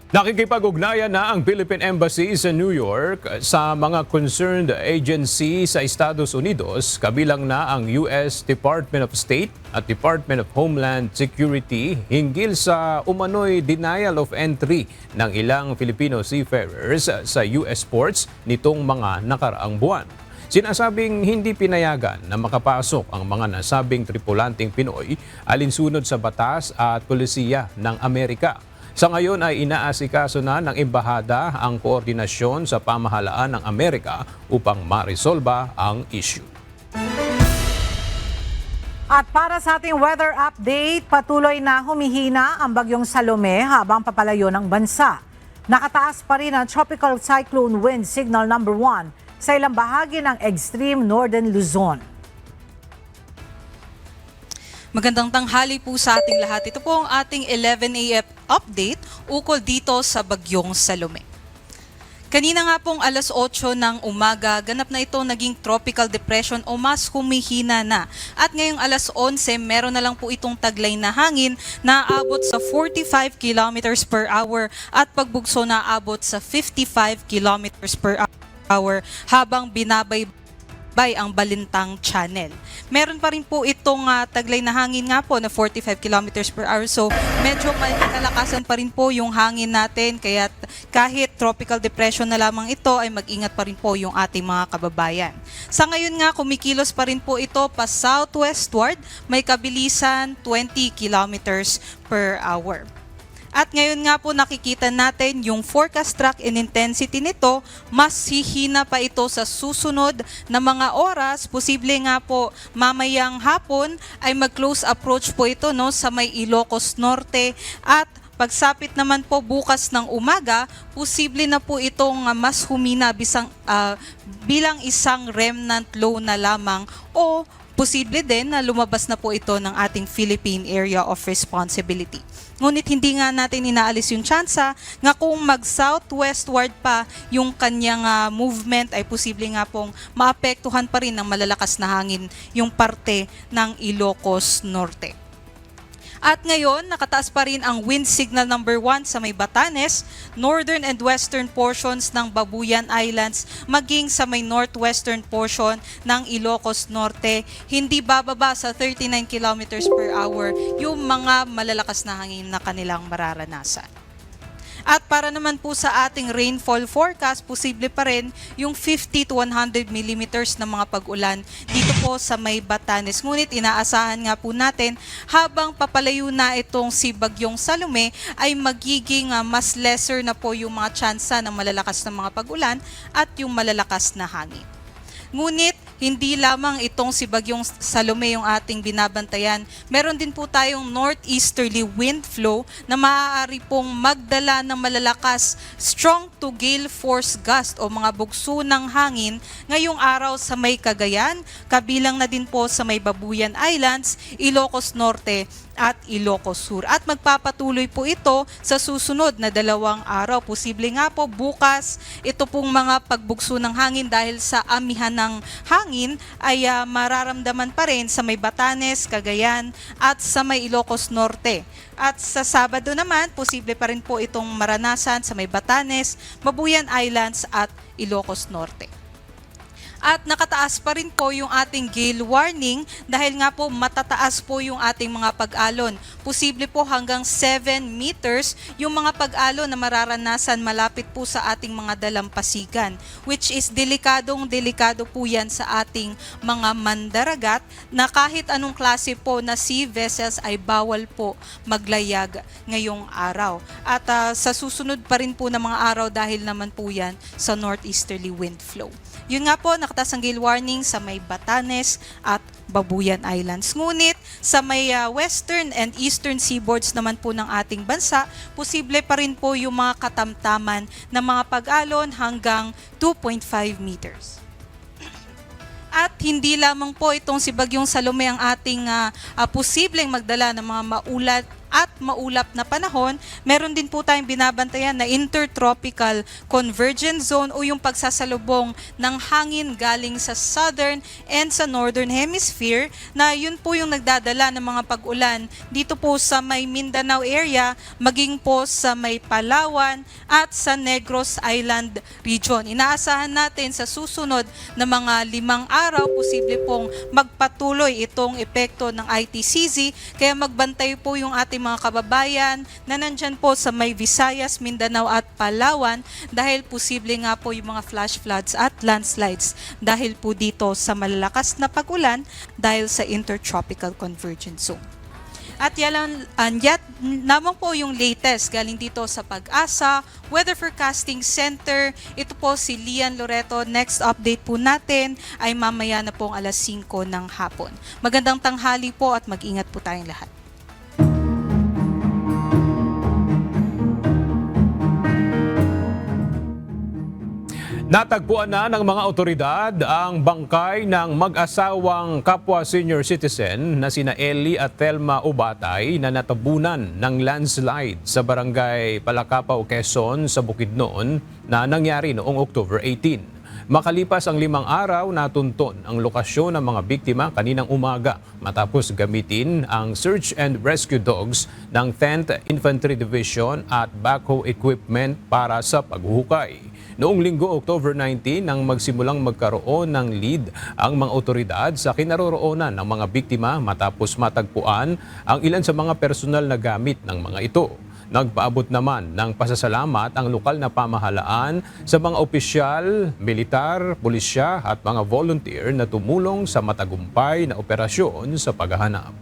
Nakikipag-ugnayan na ang Philippine Embassy sa New York sa mga concerned agency sa Estados Unidos, kabilang na ang US Department of State at Department of Homeland Security hinggil sa umano'y denial of entry ng ilang Filipino seafarers sa US ports nitong mga nakaraang buwan. Sinasabing hindi pinayagan na makapasok ang mga nasabing tripulanting Pinoy alinsunod sa batas at pulisiya ng Amerika. Sa ngayon ay inaasikaso na ng embahada ang koordinasyon sa pamahalaan ng Amerika upang marisolba ang issue. At para sa ating weather update, patuloy na humihina ang bagyong Salome habang papalayo ng bansa. Nakataas pa rin ang tropical cyclone wind signal number 1 sa ilang bahagi ng extreme northern Luzon. Magandang tanghali po sa ating lahat. Ito po ang ating 11 AM update ukol dito sa bagyong Salome. Kanina nga pong alas 8 ng umaga, ganap na ito naging tropical depression o mas humihina na. At ngayong alas 11, meron na lang po itong taglay na hangin na aabot sa 45 kilometers per hour at pagbugso na aabot sa 55 kilometers per hour habang binabaybay ang Balintang Channel. Meron pa rin po itong taglay na hangin nga po na 45 kilometers per hour. So medyo may kalakasan pa rin po yung hangin natin. Kaya kahit tropical depression na lamang ito ay mag-ingat pa rin po yung ating mga kababayan. Sa ngayon nga kumikilos pa rin po ito pa southwestward. May kabilisan 20 kilometers per hour. At ngayon nga po nakikita natin yung forecast track and intensity nito, mas hihina pa ito sa susunod na mga oras. Posible nga po mamayang hapon ay mag-close approach po ito sa may Ilocos Norte, at pagsapit naman po bukas ng umaga, posible na po itong mas humina bilang isang remnant low na lamang, o posible din na lumabas na po ito ng ating Philippine Area of Responsibility. Ngunit hindi nga natin inaalis yung tsansa nga kung mag-southwestward pa yung kanyang movement, ay posible nga pong maapektuhan pa rin ng malalakas na hangin yung parte ng Ilocos Norte. At ngayon, nakataas pa rin ang wind signal number 1 sa may Batanes, northern and western portions ng Babuyan Islands, maging sa may northwestern portion ng Ilocos Norte. Hindi bababa sa 39 kilometers per hour yung mga malalakas na hangin na kanilang mararanasan. At para naman po sa ating rainfall forecast, posible pa rin yung 50 to 100 millimeters na mga pag-ulan dito po sa may Batanes. Ngunit inaasahan nga po natin habang papalayo na itong si Bagyong Salome ay magiging mas lesser na po yung mga tsansa ng malalakas na mga pag-ulan at yung malalakas na hangin. Ngunit hindi lamang itong si Bagyong Salome yung ating binabantayan. Meron din po tayong northeasterly wind flow na maaari pong magdala ng malalakas strong to gale force gust o mga bugso ng hangin ngayong araw sa may Cagayan, kabilang na din po sa may Babuyan Islands, Ilocos Norte at Ilocos Sur. At magpapatuloy po ito sa susunod na 2 araw. Posible nga po bukas ito pong mga pagbugso ng hangin dahil sa amihan ng hangin ay mararamdaman pa rin sa may Batanes, Cagayan at sa may Ilocos Norte. At sa Sabado naman, posible pa rin po itong maranasan sa may Batanes, Babuyan Islands at Ilocos Norte. At nakataas pa rin po yung ating gale warning dahil nga po matataas po yung ating mga pag-alon. Posible po hanggang 7 meters yung mga pag-alon na mararanasan malapit po sa ating mga dalampasigan, which is delikado po yan sa ating mga mandaragat na kahit anong klase po na sea vessels ay bawal po maglayag ngayong araw. At sa susunod pa rin po ng mga araw dahil naman po yan sa northeasterly wind flow. Yun nga po, nakataas ang gale warning sa may Batanes at Babuyan Islands. Ngunit sa may western and eastern seaboards naman po ng ating bansa, posible pa rin po yung mga katamtaman na mga pag-alon hanggang 2.5 meters. At hindi lamang po itong si Bagyong Salome ang ating posibleng magdala ng mga maulat at maulap na panahon. Meron din po tayong binabantayan na intertropical convergence zone o yung pagsasalubong ng hangin galing sa southern and sa northern hemisphere na yun po yung nagdadala ng mga pag-ulan dito po sa may Mindanao area, maging po sa may Palawan at sa Negros Island region. Inaasahan natin sa susunod na mga 5 araw, posible pong magpatuloy itong epekto ng ITCZ, kaya magbantay po yung ating mga kababayan na nandyan po sa may Visayas, Mindanao at Palawan dahil posible nga po yung mga flash floods at landslides dahil po dito sa malalakas na pag-ulan dahil sa intertropical convergence zone. At yan naman po yung latest galing dito sa Pag-asa Weather Forecasting Center. Ito po si Lian Loreto. Next update po natin ay mamaya na pong 5:00 ng hapon. Magandang tanghali po at mag-ingat po tayong lahat. Natagpuan na ng mga otoridad ang bangkay ng mag-asawang kapwa senior citizen na sina Eli at Thelma Ubatay na natabunan ng landslide sa barangay Palakapaw, Quezon sa Bukidnon na nangyari noong October 18. Makalipas ang 5 araw, natunton ang lokasyon ng mga biktima kaninang umaga matapos gamitin ang search and rescue dogs ng 10th Infantry Division at backhoe equipment para sa paghuhukay. Noong Linggo, October 19, nang magsimulang magkaroon ng lead ang mga otoridad sa kinaroroonan ng mga biktima matapos matagpuan ang ilan sa mga personal na gamit ng mga ito. Nagpaabot naman ng pasasalamat ang lokal na pamahalaan sa mga opisyal, militar, pulisya at mga volunteer na tumulong sa matagumpay na operasyon sa paghahanap.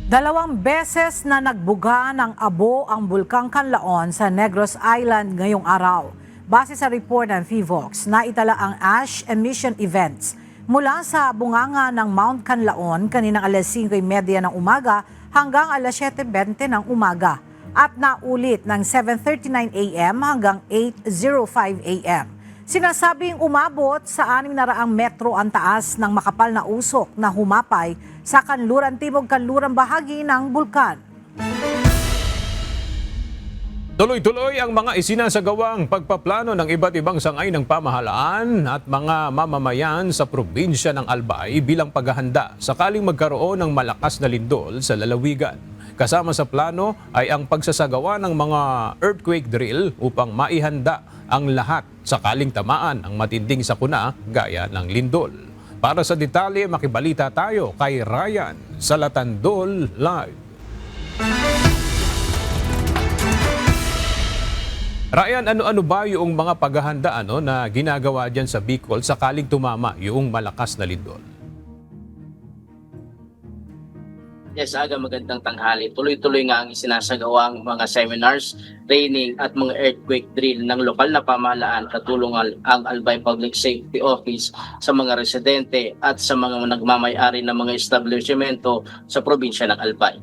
2 beses na nagbuga ng abo ang Bulkang Canlaon sa Negros Island ngayong araw. Base sa report ng PHIVOX, naitala ang ash emission events mula sa bunganga ng Mount Canlaon kaninang alas 5:30 ng umaga hanggang alas 7:20 ng umaga at naulit ng 7:39 a.m. hanggang 8:05 a.m. Sinasabing umabot sa 600 metro ang taas ng makapal na usok na humapay sa kanluran-timog-kanluran bahagi ng bulkan. Tuloy-tuloy ang mga isinasagawang pagpaplano ng iba't ibang sangay ng pamahalaan at mga mamamayan sa probinsya ng Albay bilang paghahanda sakaling magkaroon ng malakas na lindol sa lalawigan. Kasama sa plano ay ang pagsasagawa ng mga earthquake drill upang maihanda ang lahat sakaling tamaan ang matinding sakuna gaya ng lindol. Para sa detalye, makibalita tayo kay Ryan sa Latandol Live. Ryan, ano-ano ba yung mga paghahanda na ginagawa dyan sa Bicol sakaling tumama yung malakas na lindol? Yes, Aga, magandang tanghali. Tuloy-tuloy nga ang isinasagawang mga seminars, training at mga earthquake drill ng lokal na pamahalaan katulong ang Albay Public Safety Office sa mga residente at sa mga nagmamay-ari ng mga establishmento sa probinsya ng Albay.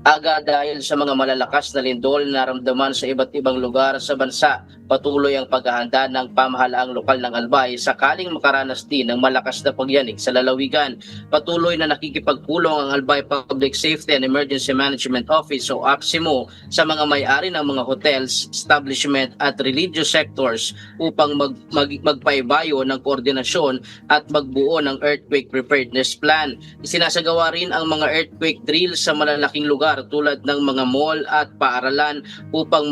Aga, dahil sa mga malalakas na lindol na naramdaman sa iba't ibang lugar sa bansa, patuloy ang paghahanda ng pamahalaang lokal ng Albay sakaling makaranas din ng malakas na pagyanig sa lalawigan. Patuloy na nakikipagpulong ang Albay Public Safety and Emergency Management Office o APSEMO sa mga may-ari ng mga hotels, establishment at religious sectors upang magpaibayo ng koordinasyon at magbuo ng earthquake preparedness plan. Isinasagawa rin ang mga earthquake drill sa malalaking lugar tulad ng mga mall at paaralan upang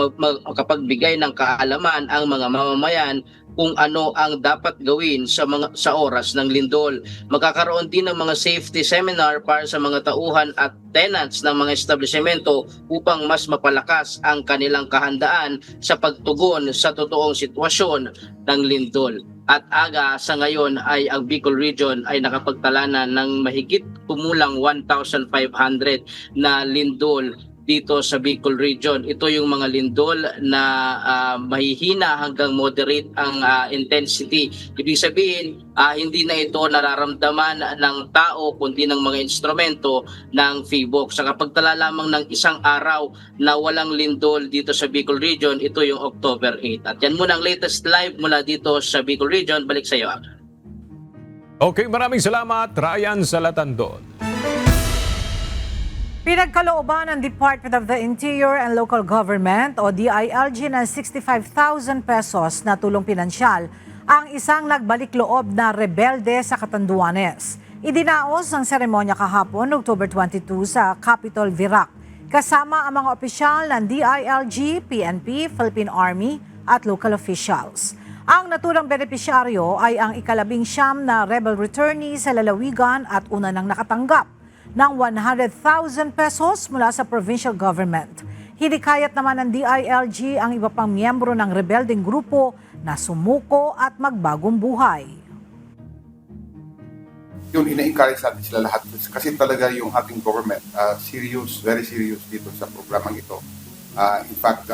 makapagbigay ng kaalaman ang mga mamamayan kung ano ang dapat gawin sa oras ng lindol. Magkakaroon din ng mga safety seminar para sa mga tauhan at tenants ng mga establishmento upang mas mapalakas ang kanilang kahandaan sa pagtugon sa totoong sitwasyon ng lindol. At Aga, sa ngayon ay ang Bicol Region ay nakapagtala ng mahigit kumulang 1,500 na lindol dito sa Bicol Region. Ito yung mga lindol na mahihina hanggang moderate ang intensity. Ibig sabihin, hindi na ito nararamdaman ng tao kundi ng mga instrumento ng PHIVOX. Sa kapagtala lamang ng isang araw na walang lindol dito sa Bicol Region, ito yung October 8. At yan muna ang latest live mula dito sa Bicol Region. Balik sa iyo. Okay, maraming salamat, Ryan sa Latandol. Pinagkalooban ng Department of the Interior and Local Government o DILG ng 65,000 pesos na tulong pinansyal ang isang nagbalik loob na rebelde sa Catanduanes. Idinaos ang seremonya kahapon, October 22 sa Capitol Virac, kasama ang mga opisyal ng DILG, PNP, Philippine Army at local officials. Ang naturang benepisyaryo ay ang ika-19 na rebel returnee sa lalawigan at una nang nakatanggap ng 100,000 pesos mula sa provincial government. Hinikayat naman ng DILG ang iba pang miyembro ng rebelding grupo na sumuko at magbagong buhay. Yun, ina-encourage natin sila lahat kasi talaga yung ating government serious, very serious dito sa programang ito. In fact,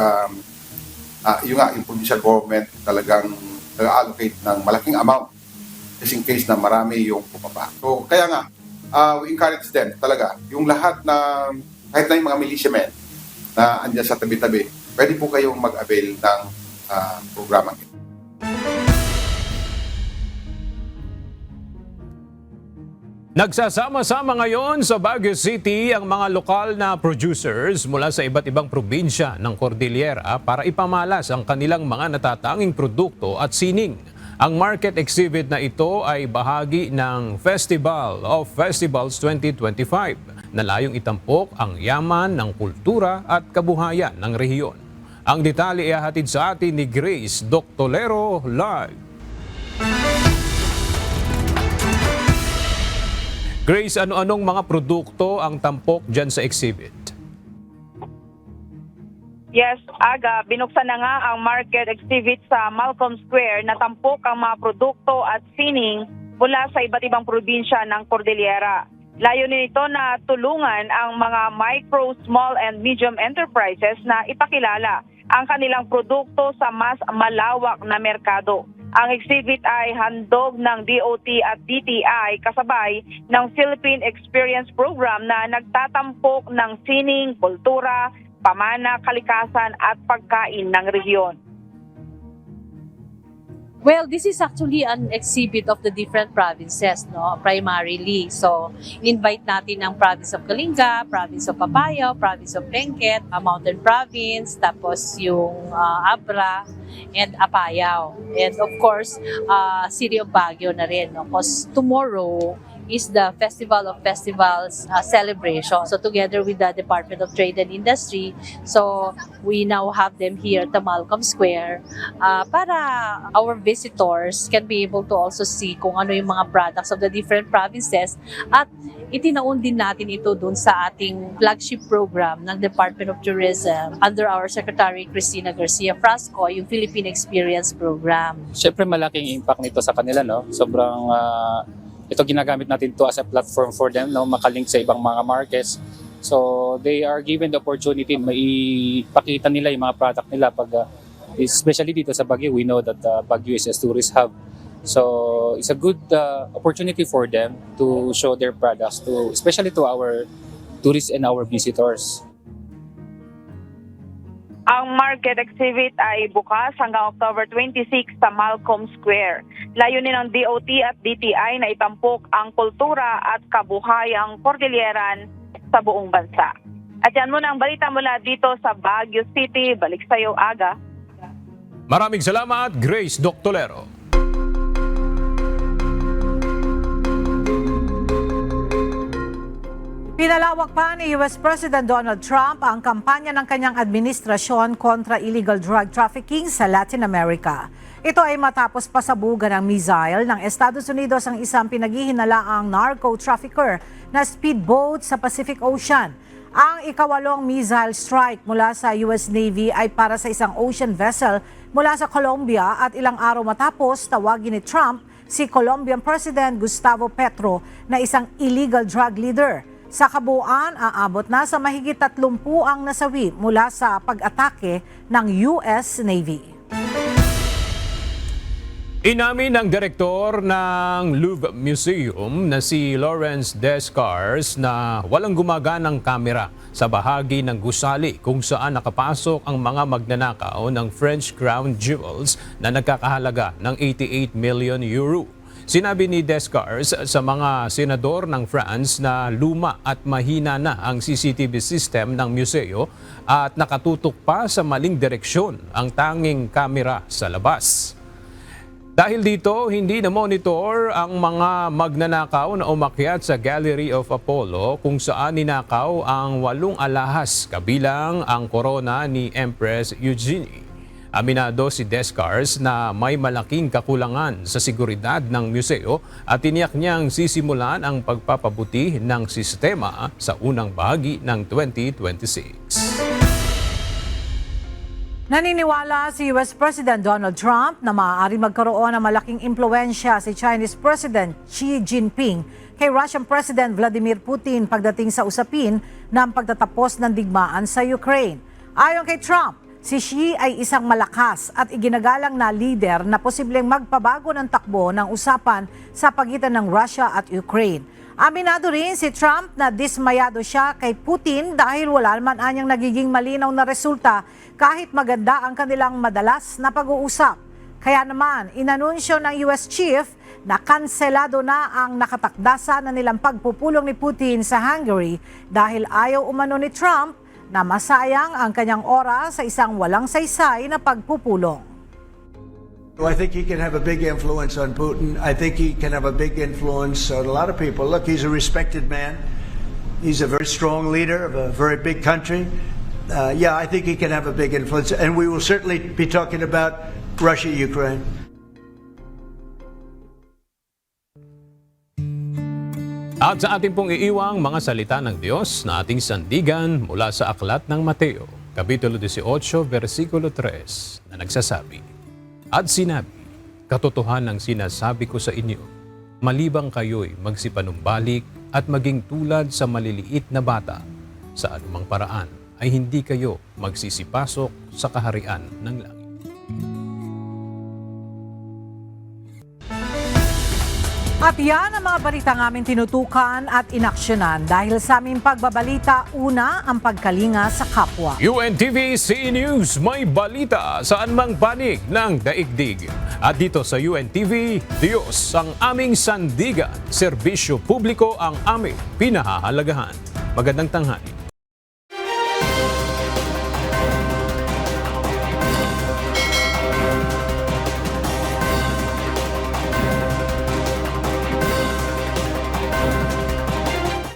yung provincial government talagang allocate ng malaking amount just in case na marami yung pumapa. So kaya nga, we encourage them talaga. Yung lahat na, kahit na yung mga militiamen na andyan sa tabi-tabi, pwede po kayong mag-avail ng programang ito. Nagsasama-sama ngayon sa Baguio City ang mga lokal na producers mula sa iba't ibang probinsya ng Cordillera para ipamalas ang kanilang mga natatanging produkto at sining. Ang market exhibit na ito ay bahagi ng Festival of Festivals 2025 na layong itampok ang yaman ng kultura at kabuhayan ng rehiyon. Ang detalye ay hatid sa atin ni Grace Doctolero live. Grace, ano-anong mga produkto ang tampok dyan sa exhibit? Yes, Aga, binuksan na nga ang market exhibit sa Malcolm Square na tampok ang mga produkto at sining mula sa iba't ibang probinsya ng Cordillera. Layunin nito na tulungan ang mga micro, small and medium enterprises na ipakilala ang kanilang produkto sa mas malawak na merkado. Ang exhibit ay handog ng DOT at DTI kasabay ng Philippine Experience Program na nagtatampok ng sining, kultura, pamana, kalikasan at pagkain ng rehiyon. Well, this is actually an exhibit of the different provinces, no, primarily. So, invite natin ang province of Kalinga, province of Apayao, province of Benguet, Mountain Province, tapos yung Abra and Apayao. And of course, City of Baguio na rin, no, because tomorrow is the Festival of Festivals celebration. So together with the Department of Trade and Industry, so we now have them here at the Malcolm Square para our visitors can be able to also see kung ano yung mga products of the different provinces, at itinaon din natin ito dun sa ating flagship program ng Department of Tourism under our Secretary Cristina Garcia Frasco, yung Philippine Experience Program. Siyempre malaking impact nito sa kanila, no? Sobrang ito ginagamit natin to as a platform for them, no, makalink sa ibang mga markets. So they are given the opportunity maipakita nila yung mga product nila pag especially dito sa Baguio. We know that Baguio is a tourist hub. So it's a good opportunity for them to show their products to especially to our tourists and our visitors. Ang market exhibit ay bukas hanggang October 26 sa Malcolm Square. Layunin ng DOT at DTI na itampok ang kultura at kabuhayang Cordilleran sa buong bansa. At yan muna ang balita mula dito sa Baguio City. Balik sa iyo, Aga. Maraming salamat, Grace Doctolero. Pinalawak pa ni US President Donald Trump ang kampanya ng kanyang administrasyon kontra illegal drug trafficking sa Latin America. Ito ay matapos pasabugan ng missile ng Estados Unidos ang isang pinaghihinalaang narco-trafficker na speedboat sa Pacific Ocean. Ang ikawalong missile strike mula sa US Navy ay para sa isang ocean vessel mula sa Colombia, at ilang araw matapos tawagin ni Trump si Colombian President Gustavo Petro na isang illegal drug leader. Sa kabuuan, aabot na sa mahigit 30 ang nasawi mula sa pag-atake ng US Navy. Inamin ng direktor ng Louvre Museum na si Lawrence Descars na walang gumaganang kamera sa bahagi ng gusali kung saan nakapasok ang mga magnanakaw ng French crown jewels na nagkakahalaga ng 88 million euro. Sinabi ni Descars sa mga senador ng France na luma at mahina na ang CCTV system ng museo at nakatutok pa sa maling direksyon ang tanging kamera sa labas. Dahil dito, hindi na-monitor ang mga magnanakaw na umakyat sa Gallery of Apollo kung saan ninakaw ang 8 alahas kabilang ang korona ni Empress Eugenie. Aminado si Descars na may malaking kakulangan sa seguridad ng museo at tiniyak niyang sisimulan ang pagpapabuti ng sistema sa unang bahagi ng 2026. Naniniwala si US President Donald Trump na maaari magkaroon ng malaking impluensya si Chinese President Xi Jinping kay Russian President Vladimir Putin pagdating sa usapin ng pagtatapos ng digmaan sa Ukraine. Ayon kay Trump, si Xi ay isang malakas at iginagalang na leader na posibleng magpabago ng takbo ng usapan sa pagitan ng Russia at Ukraine. Aminado rin si Trump na dismayado siya kay Putin dahil wala naman anyang nagiging malinaw na resulta kahit maganda ang kanilang madalas na pag-uusap. Kaya naman, inanunsyo ng US Chief na kanselado na ang nakatakdasa na nilang pagpupulong ni Putin sa Hungary dahil ayaw umano ni Trump na masayang ang kanyang oras sa isang walang saysay na pagpupulong. I think he can have a big influence on Putin. I think he can have a big influence on a lot of people. Look, he's a respected man. He's a very strong leader of a very big country. Yeah, I think he can have a big influence. And we will certainly be talking about Russia, Ukraine. At sa ating pong iiwang mga salita ng Diyos na ating sandigan mula sa aklat ng Mateo, Kapitulo 18, versikulo 3, na nagsasabi, "At sinabi, katotohanan ang sinasabi ko sa inyo, malibang kayo'y magsipanumbalik at maging tulad sa maliliit na bata. Sa anumang paraan ay hindi kayo magsisipasok sa kaharian ng langit. At yan ang mga balitang aming tinutukan at inaksyonan dahil sa aming pagbabalita, una ang pagkalinga sa kapwa. UNTV CE News, may balita saan mang panig ng daigdig. At dito sa UNTV, Diyos ang aming sandigan, serbisyo publiko ang aming pinahahalagahan. Magandang tanghali.